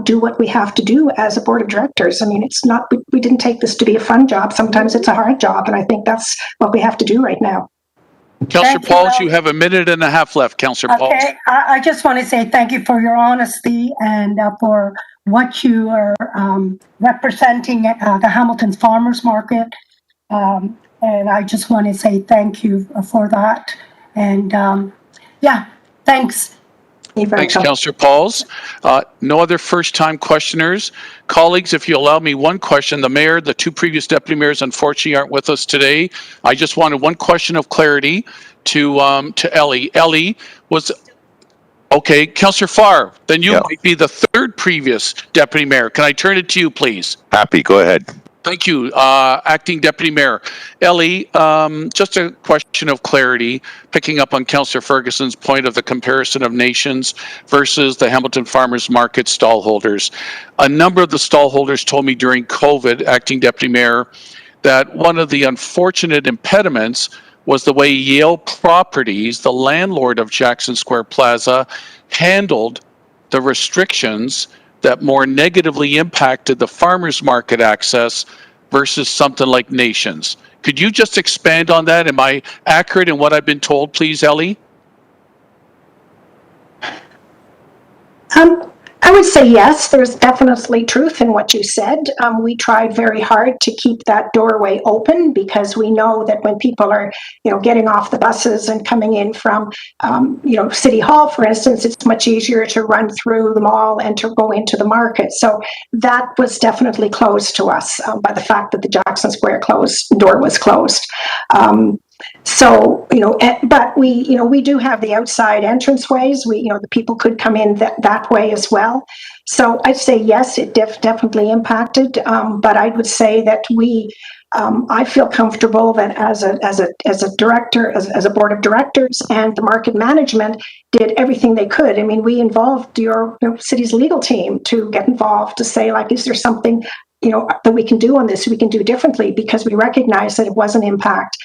do what we have to do as a board of directors. I mean, it's not, we didn't take this to be a fun job. Sometimes it's a hard job, and I think that's what we have to do right now. Councillor Pauls, you have a minute and a half left. Councillor Pauls. Okay, I just want to say thank you for your honesty and for what you are representing the Hamilton Farmers Market. And I just want to say thank you for that. And thanks. Thanks, Councillor Pauls. No other first-time questioners. Colleagues, if you allow me one question, the mayor, the two previous deputy mayors, unfortunately aren't with us today. I just wanted one question of clarity to Ellie. Ellie was, okay, Councillor Farr, then you might be the third previous deputy mayor. Can I turn it to you, please? Happy, go ahead. Thank you, Acting Deputy Mayor. Ellie, just a question of clarity, picking up on Councillor Ferguson's point of the comparison of nations versus the Hamilton Farmers Market stallholders. A number of the stallholders told me during COVID, Acting Deputy Mayor, that one of the unfortunate impediments was the way Yale Properties, the landlord of Jackson Square Plaza, handled the restrictions that more negatively impacted the farmers market access versus something like Nations. Could you just expand on that? Am I accurate in what I've been told, please, Ellie? I would say yes, there's definitely truth in what you said. We tried very hard to keep that doorway open, because we know that when people are, getting off the buses and coming in from, City Hall, for instance, it's much easier to run through the mall and to go into the market. So that was definitely closed to us by the fact that the Jackson Square door was closed. So, but we do have the outside entranceways. The people could come in that way as well. So I'd say yes, it definitely impacted. But I would say that I feel comfortable that as a director, as a board of directors, and the market management did everything they could. I mean, we involved your city's legal team to get involved to say, like, is there something that we can do on this, we can do differently, because we recognize that it was an impact.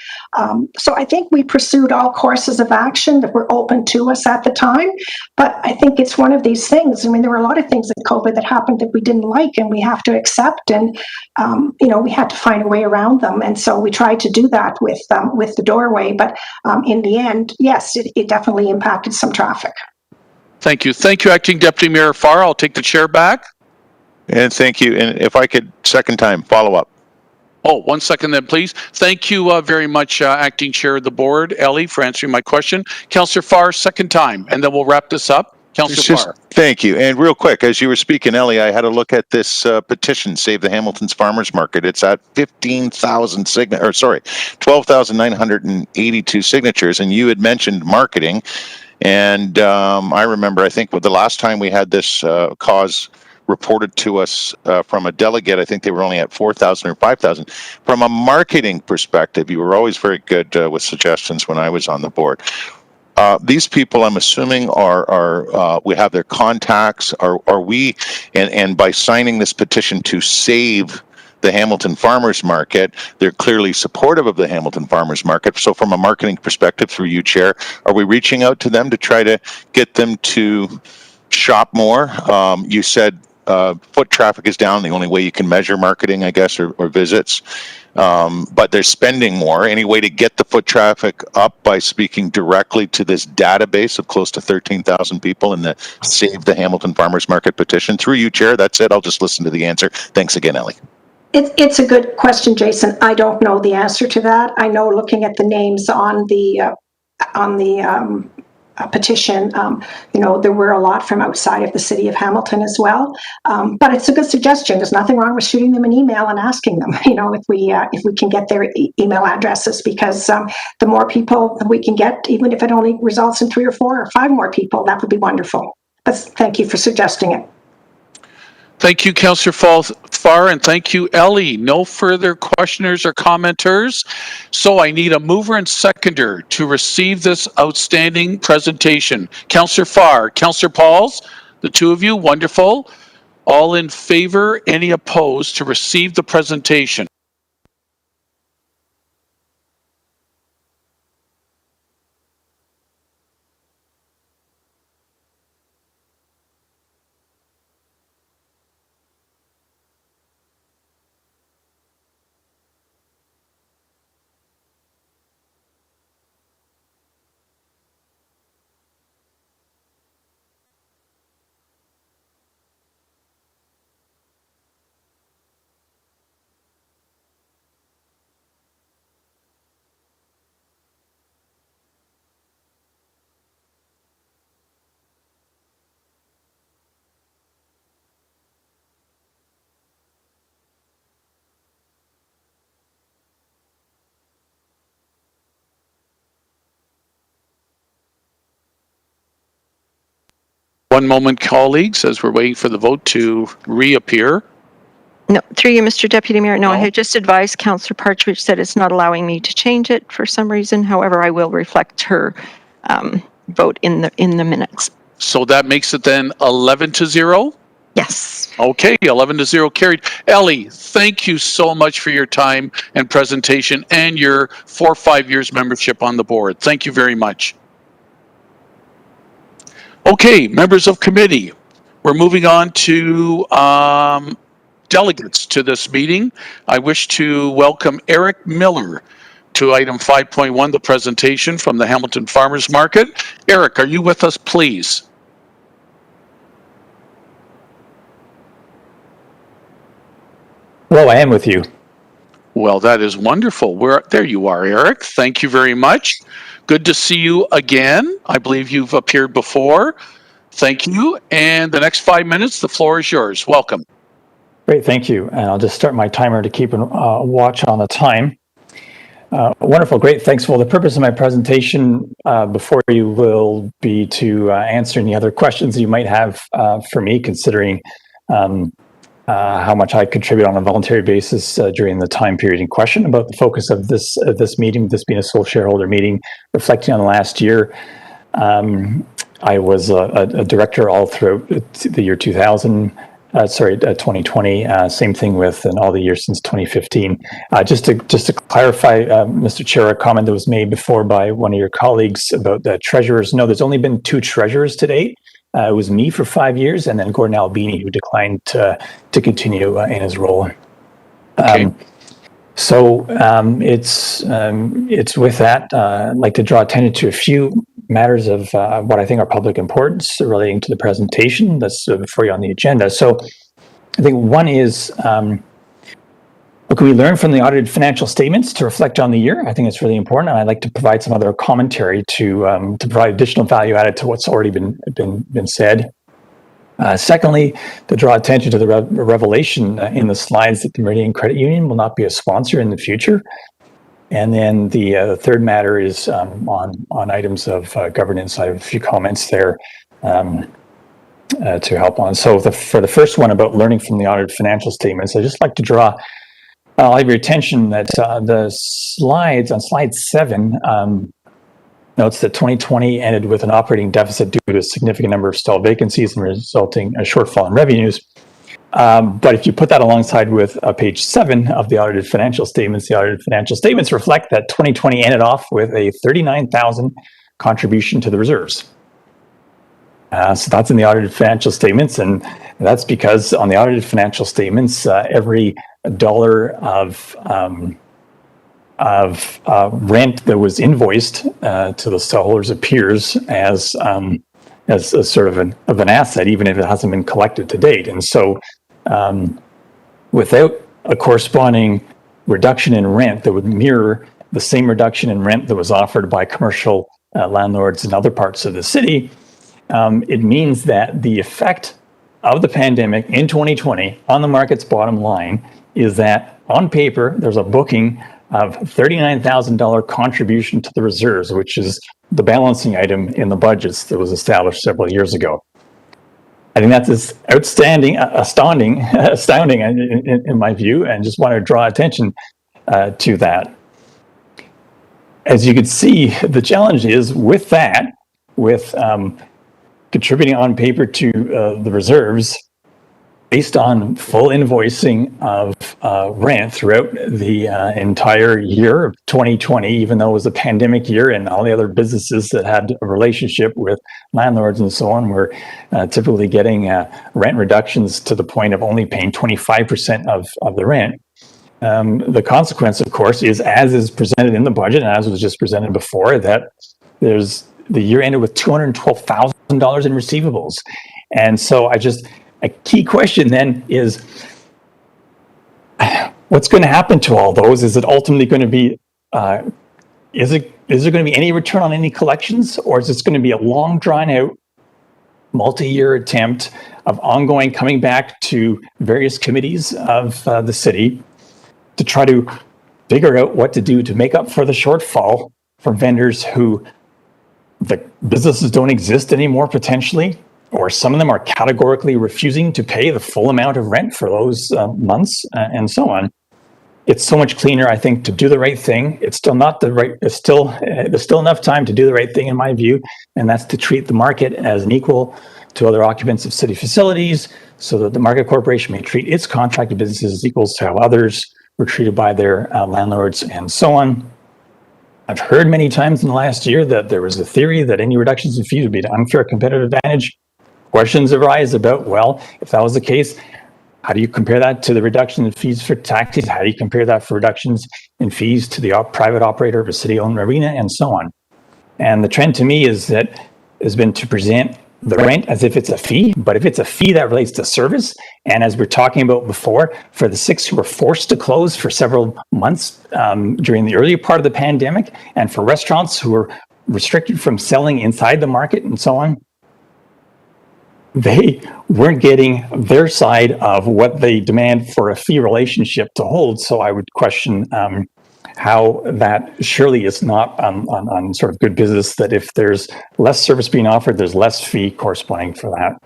So I think we pursued all courses of action that were open to us at the time. But I think it's one of these things. I mean, there were a lot of things in COVID that happened that we didn't like, and we have to accept, and we had to find a way around them. And so we tried to do that with the doorway. But in the end, yes, it definitely impacted some traffic. Thank you. Thank you, Acting Deputy Mayor Farr. I'll take the chair back. And thank you. And if I could, second time, follow up. Oh, 1 second then, please. Thank you very much, Acting Chair of the Board, Ellie, for answering my question. Councillor Farr, second time, and then we'll wrap this up. Councillor Farr. Thank you. And real quick, as you were speaking, Ellie, I had a look at this petition, Save the Hamilton's Farmers Market. It's at 12,982 signatures. And you had mentioned marketing. And I remember, I think the last time we had this cause reported to us from a delegate, I think they were only at 4,000 or 5,000. From a marketing perspective, you were always very good with suggestions when I was on the board. These people, I'm assuming, are we have their contacts. Are we, and by signing this petition to save the Hamilton Farmers Market, they're clearly supportive of the Hamilton Farmers Market. So from a marketing perspective, through you, Chair, are we reaching out to them to try to get them to shop more? You said foot traffic is down. The only way you can measure marketing, I guess, or visits. But they're spending more. Any way to get the foot traffic up by speaking directly to this database of close to 13,000 people in the Save the Hamilton Farmers Market petition? Through you, Chair, that's it. I'll just listen to the answer. Thanks again, Ellie. It's a good question, Jason. I don't know the answer to that. I know, looking at the names on the a petition. There were a lot from outside of the city of Hamilton as well. But it's a good suggestion. There's nothing wrong with shooting them an email and asking them, if we can get their email addresses, because the more people we can get, even if it only results in 3 or 4 or 5 more people, that would be wonderful. But thank you for suggesting it. Thank you, Councillor Farr, and thank you, Ellie. No further questioners or commenters. So I need a mover and seconder to receive this outstanding presentation. Councillor Farr, Councillor Pauls, the two of you, wonderful. All in favor, any opposed to receive the presentation? One moment, colleagues, as we're waiting for the vote to reappear. No, through you, Mr. Deputy Mayor. No, I No. had just advised Councillor Partridge that it's not allowing me to change it for some reason. However, I will reflect her vote in the minutes. So that makes it then 11-0. Yes. Okay, 11-0 carried. Ellie, thank you so much for your time and presentation and your 4 or 5 years membership on the board. Thank you very much. Okay, members of committee, we're moving on to delegates to this meeting. I wish to welcome Eric Miller to item 5.1, the presentation from the Hamilton Farmers Market. Eric, are you with us, please? Hello, I am with you. Well, that is wonderful. There you are, Eric. Thank you very much. Good to see you again. I believe you've appeared before. Thank you. And the next 5 minutes, the floor is yours. Welcome. Great, thank you. And I'll just start my timer to keep a watch on the time. Wonderful, great, thanks. Well, the purpose of my presentation before you will be to answer any other questions you might have for me, considering how much I contribute on a voluntary basis during the time period in question. About the focus of this meeting, this being a sole shareholder meeting, reflecting on the last year. I was a director all throughout the year 2020. Same thing with in all the years since 2015. Just to clarify, Mr. Chair, a comment that was made before by one of your colleagues about the treasurers. No, there's only been 2 treasurers to date. It was me for 5 years, and then Gordon Albini, who declined to continue in his role. Okay. It's with that. I'd like to draw attention to a few matters of what I think are public importance relating to the presentation that's before you on the agenda. So I think one is, what can we learn from the audited financial statements to reflect on the year? I think it's really important, and I'd like to provide some other commentary to provide additional value added to what's already been said. Secondly, to draw attention to the revelation in the slides that the Meridian Credit Union will not be a sponsor in the future. And then the third matter is on items of governance. I have a few comments there to help on. So for the first one about learning from the audited financial statements, I'd just like to draw I'll have your attention that the slides on slide 7 notes that 2020 ended with an operating deficit due to a significant number of stalled vacancies and resulting a shortfall in revenues. But if you put that alongside with page 7 of the audited financial statements, the audited financial statements reflect that 2020 ended off with a $39,000 contribution to the reserves. So that's in the audited financial statements, and that's because on the audited financial statements, every dollar of rent that was invoiced to the stockholders appears as sort of an asset, even if it hasn't been collected to date. And so, without a corresponding reduction in rent that would mirror the same reduction in rent that was offered by commercial landlords in other parts of the city, it means that the effect of the pandemic in 2020 on the market's bottom line is that on paper, there's a booking of $39,000 contribution to the reserves, which is the balancing item in the budgets that was established several years ago. I think that's astounding in my view, and just want to draw attention to that. As you can see, the challenge is with that, with contributing on paper to the reserves, based on full invoicing of rent throughout the entire year of 2020, even though it was a pandemic year and all the other businesses that had a relationship with landlords and so on were typically getting rent reductions to the point of only paying 25% of the rent. The consequence, of course, is as is presented in the budget and as was just presented before, that the year ended with $212,000 in receivables. And so a key question then is, what's going to happen to all those? Is it ultimately going to be, is there going to be any return on any collections, or is this going to be a long drawn out multi-year attempt of ongoing coming back to various committees of the city to try to figure out what to do to make up for the shortfall for vendors who the businesses don't exist anymore potentially, or some of them are categorically refusing to pay the full amount of rent for those months and so on. It's so much cleaner, I think, to do the right thing. It's still not the right, there's still enough time to do the right thing in my view, and that's to treat the market as an equal to other occupants of city facilities, so that the market corporation may treat its contracted businesses as equals to how others were treated by their landlords and so on. I've heard many times in the last year that there was a theory that any reductions in fees would be an unfair competitive advantage. Questions arise about, well, if that was the case, how do you compare that to the reduction in fees for taxis? How do you compare that for reductions in fees to the private operator of a city-owned arena and so on? And the trend to me is that has been to present the rent as if it's a fee, but if it's a fee that relates to service, and as we're talking about before, for the 6 who were forced to close for several months during the earlier part of the pandemic, and for restaurants who were restricted from selling inside the market and so on, they weren't getting their side of what they demand for a fee relationship to hold. So I would question how that surely is not on sort of good business, that if there's less service being offered, there's less fee corresponding for that.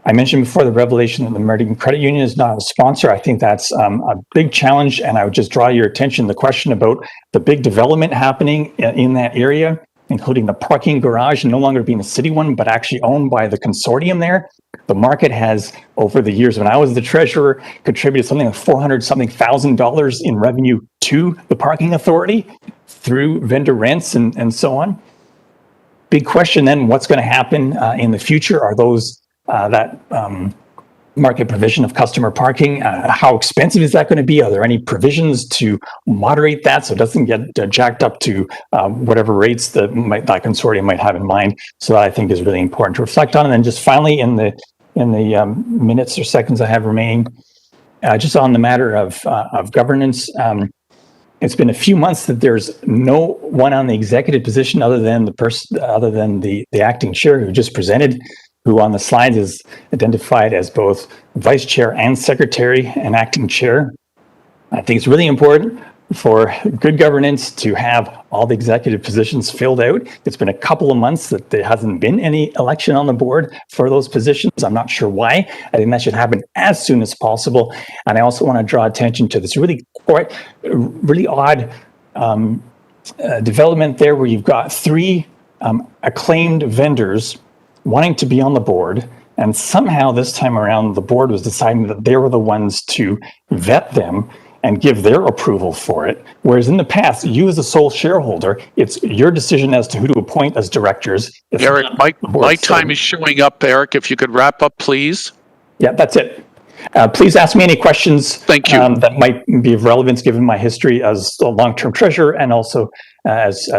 I mentioned before the revelation that the American Credit Union is not a sponsor. I think that's a big challenge, and I would just draw your attention to the question about the big development happening in that area, including the parking garage no longer being a city one, but actually owned by the consortium there. The market has, over the years when I was the treasurer, contributed something like $400,000 in revenue to the parking authority through vendor rents and so on. Big question then, what's going to happen in the future? Are those market provision of customer parking, how expensive is that going to be? Are there any provisions to moderate that so it doesn't get jacked up to whatever rates that consortium might have in mind? So that I think is really important to reflect on. And then just finally, in the minutes or seconds I have remaining, just on the matter of governance, it's been a few months that there's no one on the executive position other than the acting chair who just presented, who on the slides is identified as both vice chair and secretary and acting chair. I think it's really important for good governance to have all the executive positions filled out. It's been a couple of months that there hasn't been any election on the board for those positions. I'm not sure why. I think that should happen as soon as possible. And I also want to draw attention to this really odd development there, where you've got 3 acclaimed vendors wanting to be on the board, and somehow this time around the board was deciding that they were the ones to vet them and give their approval for it, whereas in the past, you as a sole shareholder, it's your decision as to who to appoint as directors. Eric, my time is showing up, Eric. If you could wrap up, please. Yeah, that's it. Please ask me any questions. Thank you. That might be of relevance given my history as a long-term treasurer and also as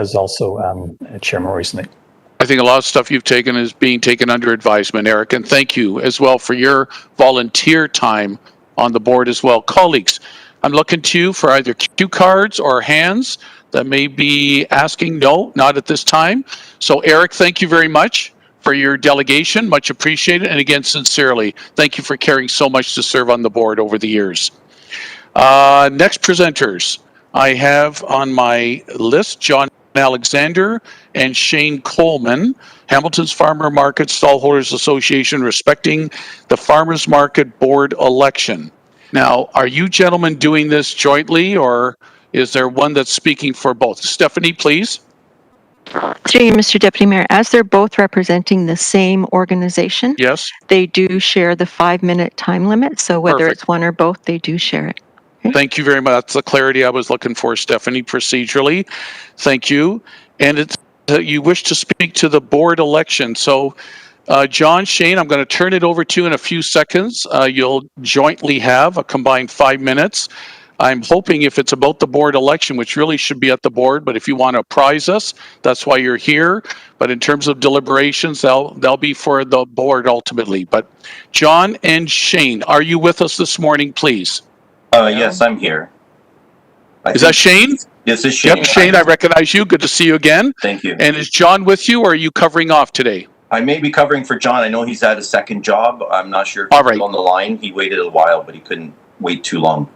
chairman recently. I think a lot of stuff you've taken is being taken under advisement, Eric, and thank you as well for your volunteer time on the board as well. Colleagues, I'm looking to you for either cue cards or hands that may be asking? No, not at this time. So Eric, thank you very much for your delegation. Much appreciated. And again, sincerely, thank you for caring so much to serve on the board over the years. Next presenters, I have on my list John Alexander and Shane Coleman, Hamilton's Farmer Market Stallholders Association, respecting the Farmers Market Board election. Now, are you gentlemen doing this jointly, or is there one that's speaking for both? Stephanie, please. Through you, Mr. Deputy Mayor, as they're both representing the same organization, Yes. they do share the 5-minute time limit. So whether Perfect. it's one or both, they do share it. Thank you very much. That's the clarity I was looking for, Stephanie, procedurally. Thank you. And it's you wish to speak to the board election. So, John, Shane, I'm going to turn it over to you in a few seconds. You'll jointly have a combined 5 minutes. I'm hoping if it's about the board election, which really should be at the board, but if you want to apprise us, that's why you're here. But in terms of deliberations, they'll be for the board ultimately. But John and Shane, are you with us this morning, please? Yes, I'm here. Is that Shane? This is Shane. Yep, Shane, I recognize you. Good to see you again. Thank you. And is John with you, or are you covering off today? I may be covering for John. I know he's at a second job. I'm not sure if All he's right. on the line. He waited a while, but he couldn't wait too long.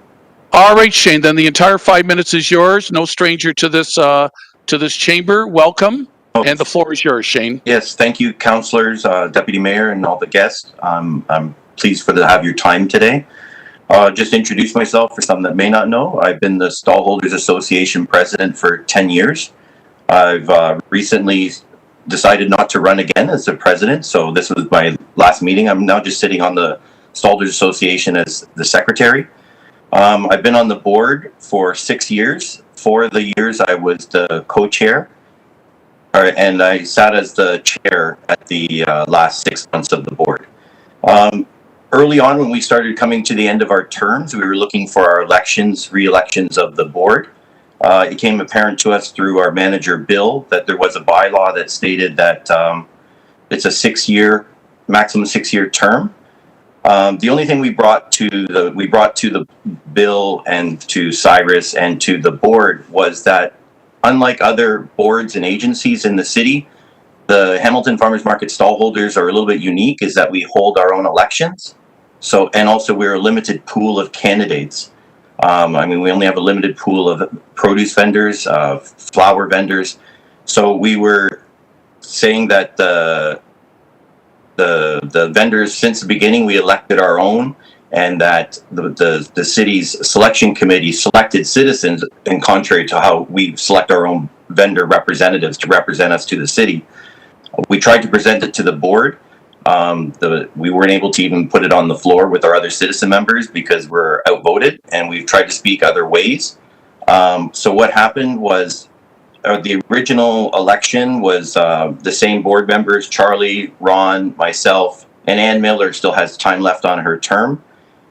All right, Shane, then the entire 5 minutes is yours. No stranger to this chamber. Welcome. Oh. And the floor is yours, Shane. Yes, thank you, councillors, Deputy Mayor, and all the guests. I'm pleased to have your time today. Just introduce myself for some that may not know. I've been the Stallholders Association president for 10 years. I've recently decided not to run again as the president, so this was my last meeting. I'm now just sitting on the Stallholders Association as the secretary. I've been on the board for 6 years. 4 of the years I was the co-chair, and I sat as the chair at the last 6 months of the board. Early on, when we started coming to the end of our terms, we were looking for our re-elections of the board. It became apparent to us through our manager, Bill, that there was a bylaw that stated that it's a maximum 6-year term. The only thing we brought to the bill and to Cyrus and to the board was that, unlike other boards and agencies in the city, the Hamilton Farmers Market stallholders are a little bit unique, is that we hold our own elections. So, and also we're a limited pool of candidates. I mean, we only have a limited pool of produce vendors, flower vendors. So we were saying that the vendors, since the beginning, we elected our own, and that the city's selection committee selected citizens, in contrary to how we select our own vendor representatives to represent us to the city. We tried to present it to the board. We weren't able to even put it on the floor with our other citizen members because we're outvoted, and we've tried to speak other ways. So what happened was the original election was the same board members, Charlie, Ron, myself, and Ann Miller still has time left on her term.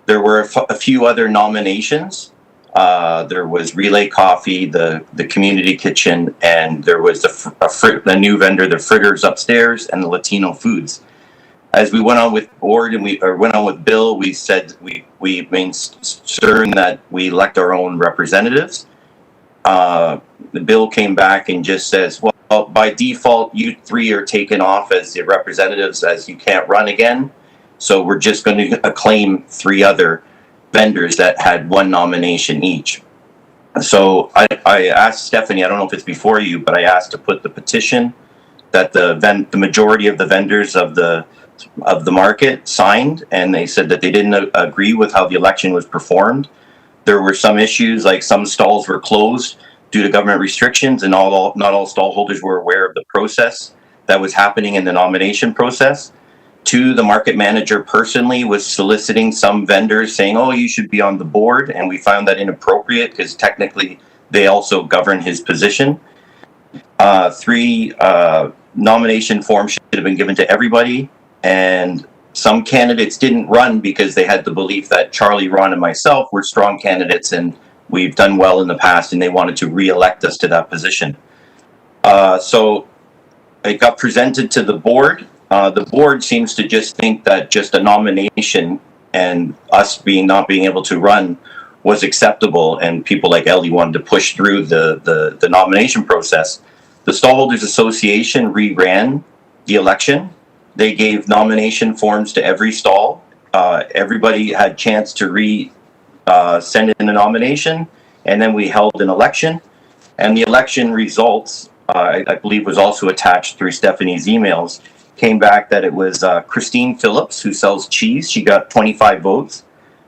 There were a few other nominations. There was Relay Coffee, the Community Kitchen, and there was the new vendor, the Fritters upstairs, and the Latino Foods. As we went on with board and went on with Bill, we said we made certain that we elect our own representatives. The bill came back and just says, well, by default, you 3 are taken off as the representatives, as you can't run again. So we're just going to acclaim 3 other vendors that had 1 nomination each. So I asked Stephanie, I don't know if it's before you, but I asked to put the petition that the majority of the vendors of the market signed, and they said that they didn't agree with how the election was performed. There were some issues, like some stalls were closed due to government restrictions, and not all stallholders were aware of the process that was happening in the nomination process. 2, the market manager personally was soliciting some vendors saying, oh, you should be on the board, and we found that inappropriate because technically they also govern his position. 3, nomination forms should have been given to everybody, and some candidates didn't run because they had the belief that Charlie, Ron, and myself were strong candidates and we've done well in the past, and they wanted to re-elect us to that position. So it got presented to the board. The board seems to just think that just a nomination and us not being able to run was acceptable and people like Ellie wanted to push through the nomination process, the Stallholders Association reran the election. They gave nomination forms to every stall. Everybody had chance to send in a nomination, and then we held an election. And the election results, I believe was also attached through Stephanie's emails, came back that it was Christine Phillips, who sells cheese. She got 25 votes.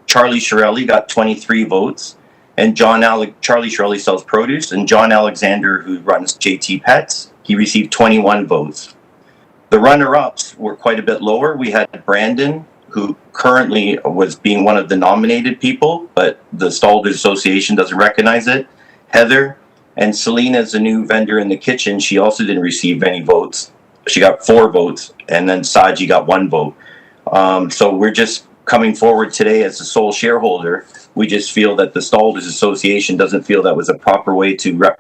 Charlie Shirelli got 23 votes. And Charlie Shirelli sells produce. And John Alexander, who runs JT Pets, he received 21 votes. The runner-ups were quite a bit lower. We had Brandon, who currently was being one of the nominated people, but the Stallholders Association doesn't recognize it. Heather, and Selena's a new vendor in the kitchen. She also didn't receive any votes. She got 4 votes, and then Saji got 1 vote. So we're just coming forward today as a sole shareholder. We just feel that the Stallholders Association doesn't feel that was a proper way to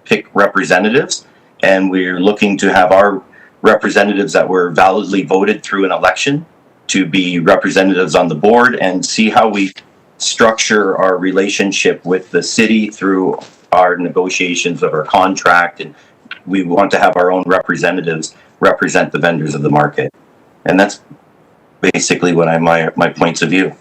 pick representatives, and we're looking to have our representatives that were validly voted through an election to be representatives on the board and see how we structure our relationship with the city through our negotiations of our contract. And we want to have our own representatives represent the vendors of the market. And that's basically what my points of view.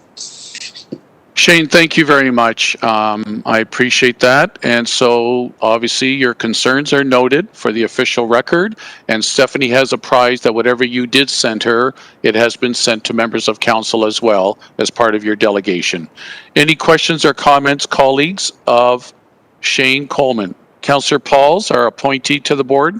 Shane, thank you very much. I appreciate that. And so obviously your concerns are noted for the official record, and Stephanie has apprised that whatever you did send her, it has been sent to members of council as well as part of your delegation. Any questions or comments, colleagues, of Shane Coleman? Councillor Pauls, our appointee to the board.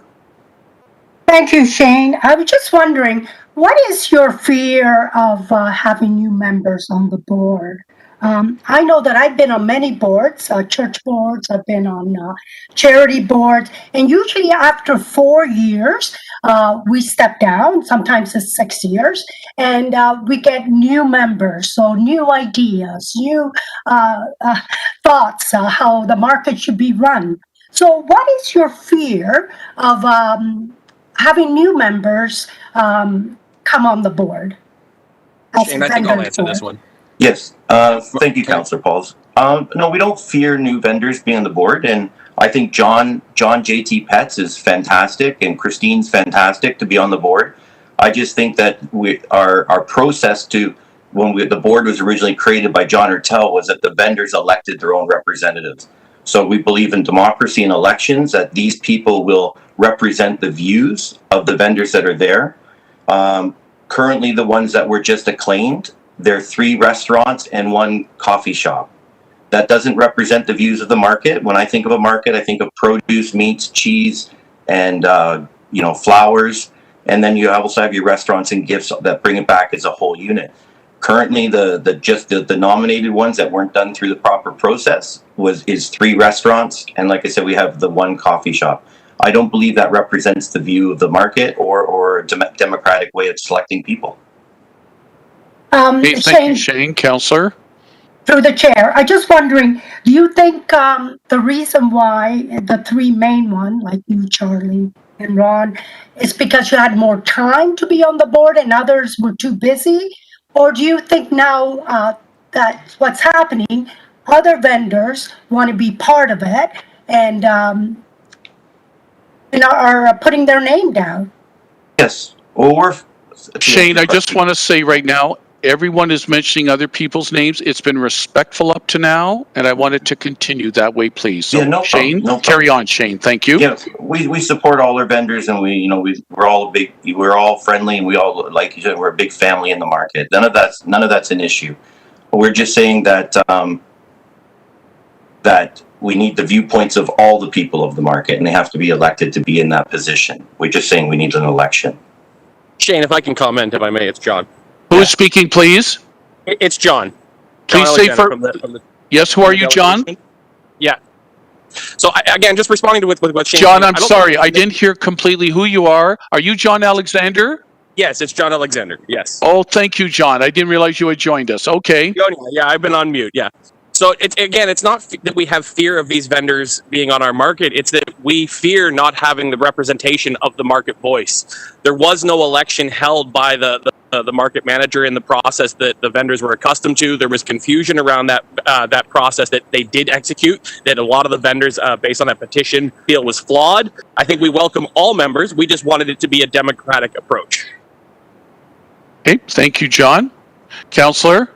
Thank you, Shane. I was just wondering, what is your fear of having new members on the board? I know that I've been on many boards, church boards, I've been on charity boards, and usually after 4 years, we step down, sometimes it's 6 years, and we get new members, so new ideas, new thoughts, how the market should be run. So what is your fear of having new members come on the board? Shane, I think I'll answer this one. Yes, thank you, Councillor Pauls. No, we don't fear new vendors being on the board, and I think John JT Pets is fantastic, and Christine's fantastic to be on the board. I just think that our process to when the board was originally created by John Hertel was that the vendors elected their own representatives. So we believe in democracy and elections, that these people will represent the views of the vendors that are there. Currently, the ones that were just acclaimed, there are 3 restaurants and 1 coffee shop. That doesn't represent the views of the market. When I think of a market, I think of produce, meats, cheese, and flowers. And then you also have your restaurants and gifts that bring it back as a whole unit. Currently, the nominated ones that weren't done through the proper process is 3 restaurants, and like I said, we have the 1 coffee shop. I don't believe that represents the view of the market or a democratic way of selecting people. Hey, thank you, Shane. Councillor? Through the chair, I'm just wondering, do you think the reason why the 3 main ones, like you, Charlie, and Ron, is because you had more time to be on the board and others were too busy? Or do you think now that what's happening, other vendors want to be part of it and are putting their name down? Yes. Well, Shane, I just want to say right now, everyone is mentioning other people's names. It's been respectful up to now, and I want it to continue that way, please. So, yeah, no Shane, problem. Carry on, Shane. Thank you. Yeah, we support all our vendors, and we're all friendly, and we all like each other. We're a big family in the market. None of that's an issue. We're just saying that that we need the viewpoints of all the people of the market, and they have to be elected to be in that position. We're just saying we need an election. Shane, if I can comment, if I may, it's John. Who is speaking, please? It's John. Please say for... Yes, who are you, John? Yeah. So, again, just responding to what Shane... John, I'm sorry. I didn't hear completely who you are. Are you John Alexander? Yes, it's John Alexander. Yes. Oh, thank you, John. I didn't realize you had joined us. Okay. Yeah, I've been on mute. Yeah. So, it's not that we have fear of these vendors being on our market. It's that we fear not having the representation of the market voice. There was no election held by the the market manager in the process that the vendors were accustomed to. There was confusion around that process that they did execute, that a lot of the vendors, based on that petition, feel was flawed. I think we welcome all members. We just wanted it to be a democratic approach. Okay, thank you, John. Councillor?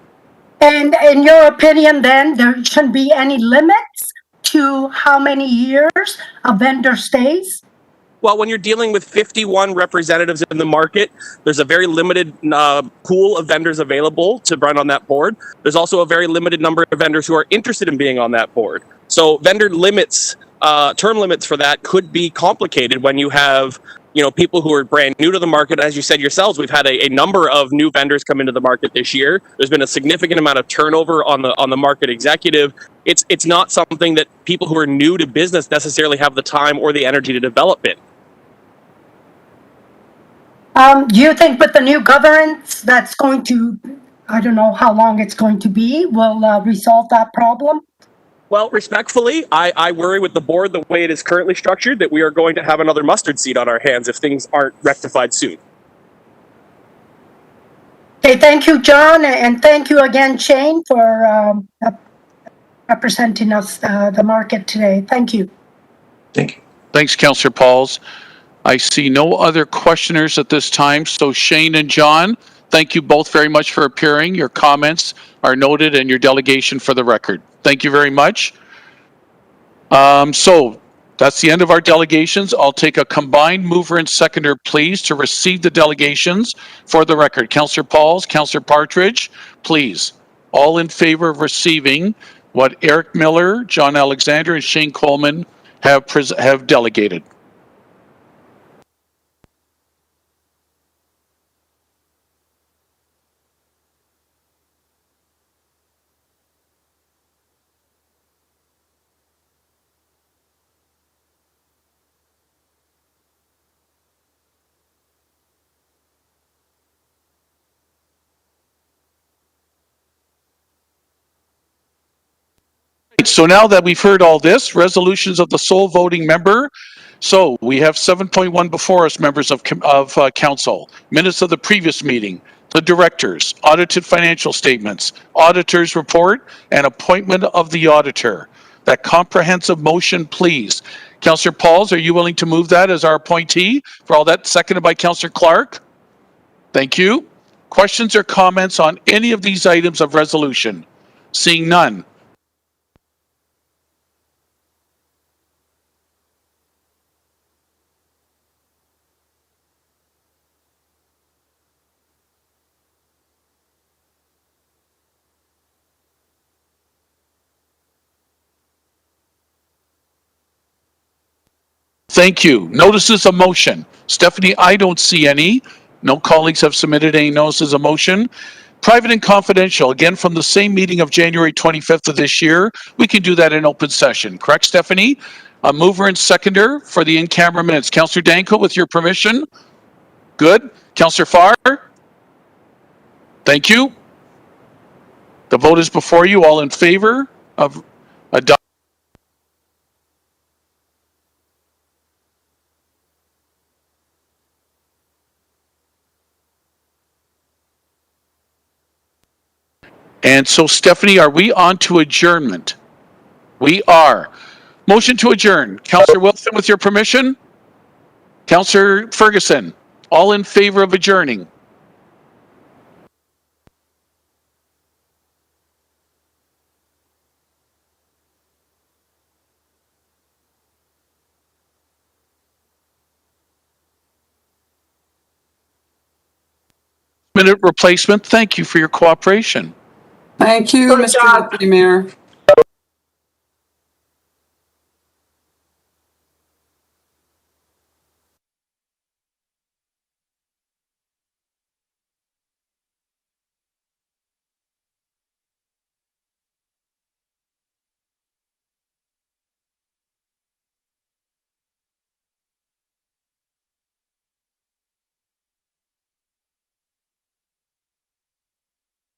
And in your opinion, then, there shouldn't be any limits to how many years a vendor stays? Well, when you're dealing with 51 representatives in the market, there's a very limited pool of vendors available to run on that board. There's also a very limited number of vendors who are interested in being on that board. So vendor limits, term limits for that could be complicated when you have, people who are brand new to the market. As you said yourselves, we've had a number of new vendors come into the market this year. There's been a significant amount of turnover on the market executive. It's not something that people who are new to business necessarily have the time or the energy to develop it. Do you think with the new governance that's going to, I don't know how long it's going to be, will resolve that problem? Well, respectfully, I worry with the board the way it is currently structured that we are going to have another mustard seed on our hands if things aren't rectified soon. Okay, thank you, John, and thank you again, Shane, for representing us, the market today. Thank you. Thank you. Thanks, Councillor Pauls. I see no other questioners at this time. So Shane and John, thank you both very much for appearing. Your comments are noted and your delegation for the record. Thank you very much. So that's the end of our delegations. I'll take a combined mover and seconder, please, to receive the delegations for the record. Councillor Pauls, Councillor Partridge, please. All in favor of receiving what Eric Miller, John Alexander, and Shane Coleman have delegated. So now that we've heard all this, resolutions of the sole voting member. So we have 7.1 before us, members of council. Minutes of the previous meeting, the directors, audited financial statements, auditor's report, and appointment of the auditor. That comprehensive motion, please. Councillor Pauls, are you willing to move that as our appointee for all that? Seconded by Councillor Clark. Thank you. Questions or comments on any of these items of resolution? Seeing none. Thank you. Notices of motion. Stephanie, I don't see any. No colleagues have submitted any notices of motion. Private and confidential, again from the same meeting of January 25th of this year. We can do that in open session. Correct, Stephanie? A mover and seconder for the in-camera minutes. Councillor Danko, with your permission. Good. Councillor Farr? Thank you. The vote is before you. All in favor of adopting? And so, Stephanie, are we on to adjournment? We are. Motion to adjourn. Councillor Wilson, with your permission. Councillor Ferguson, all in favor of adjourning? Minute replacement, thank you for your cooperation. Thank you, Mr. Deputy Mayor.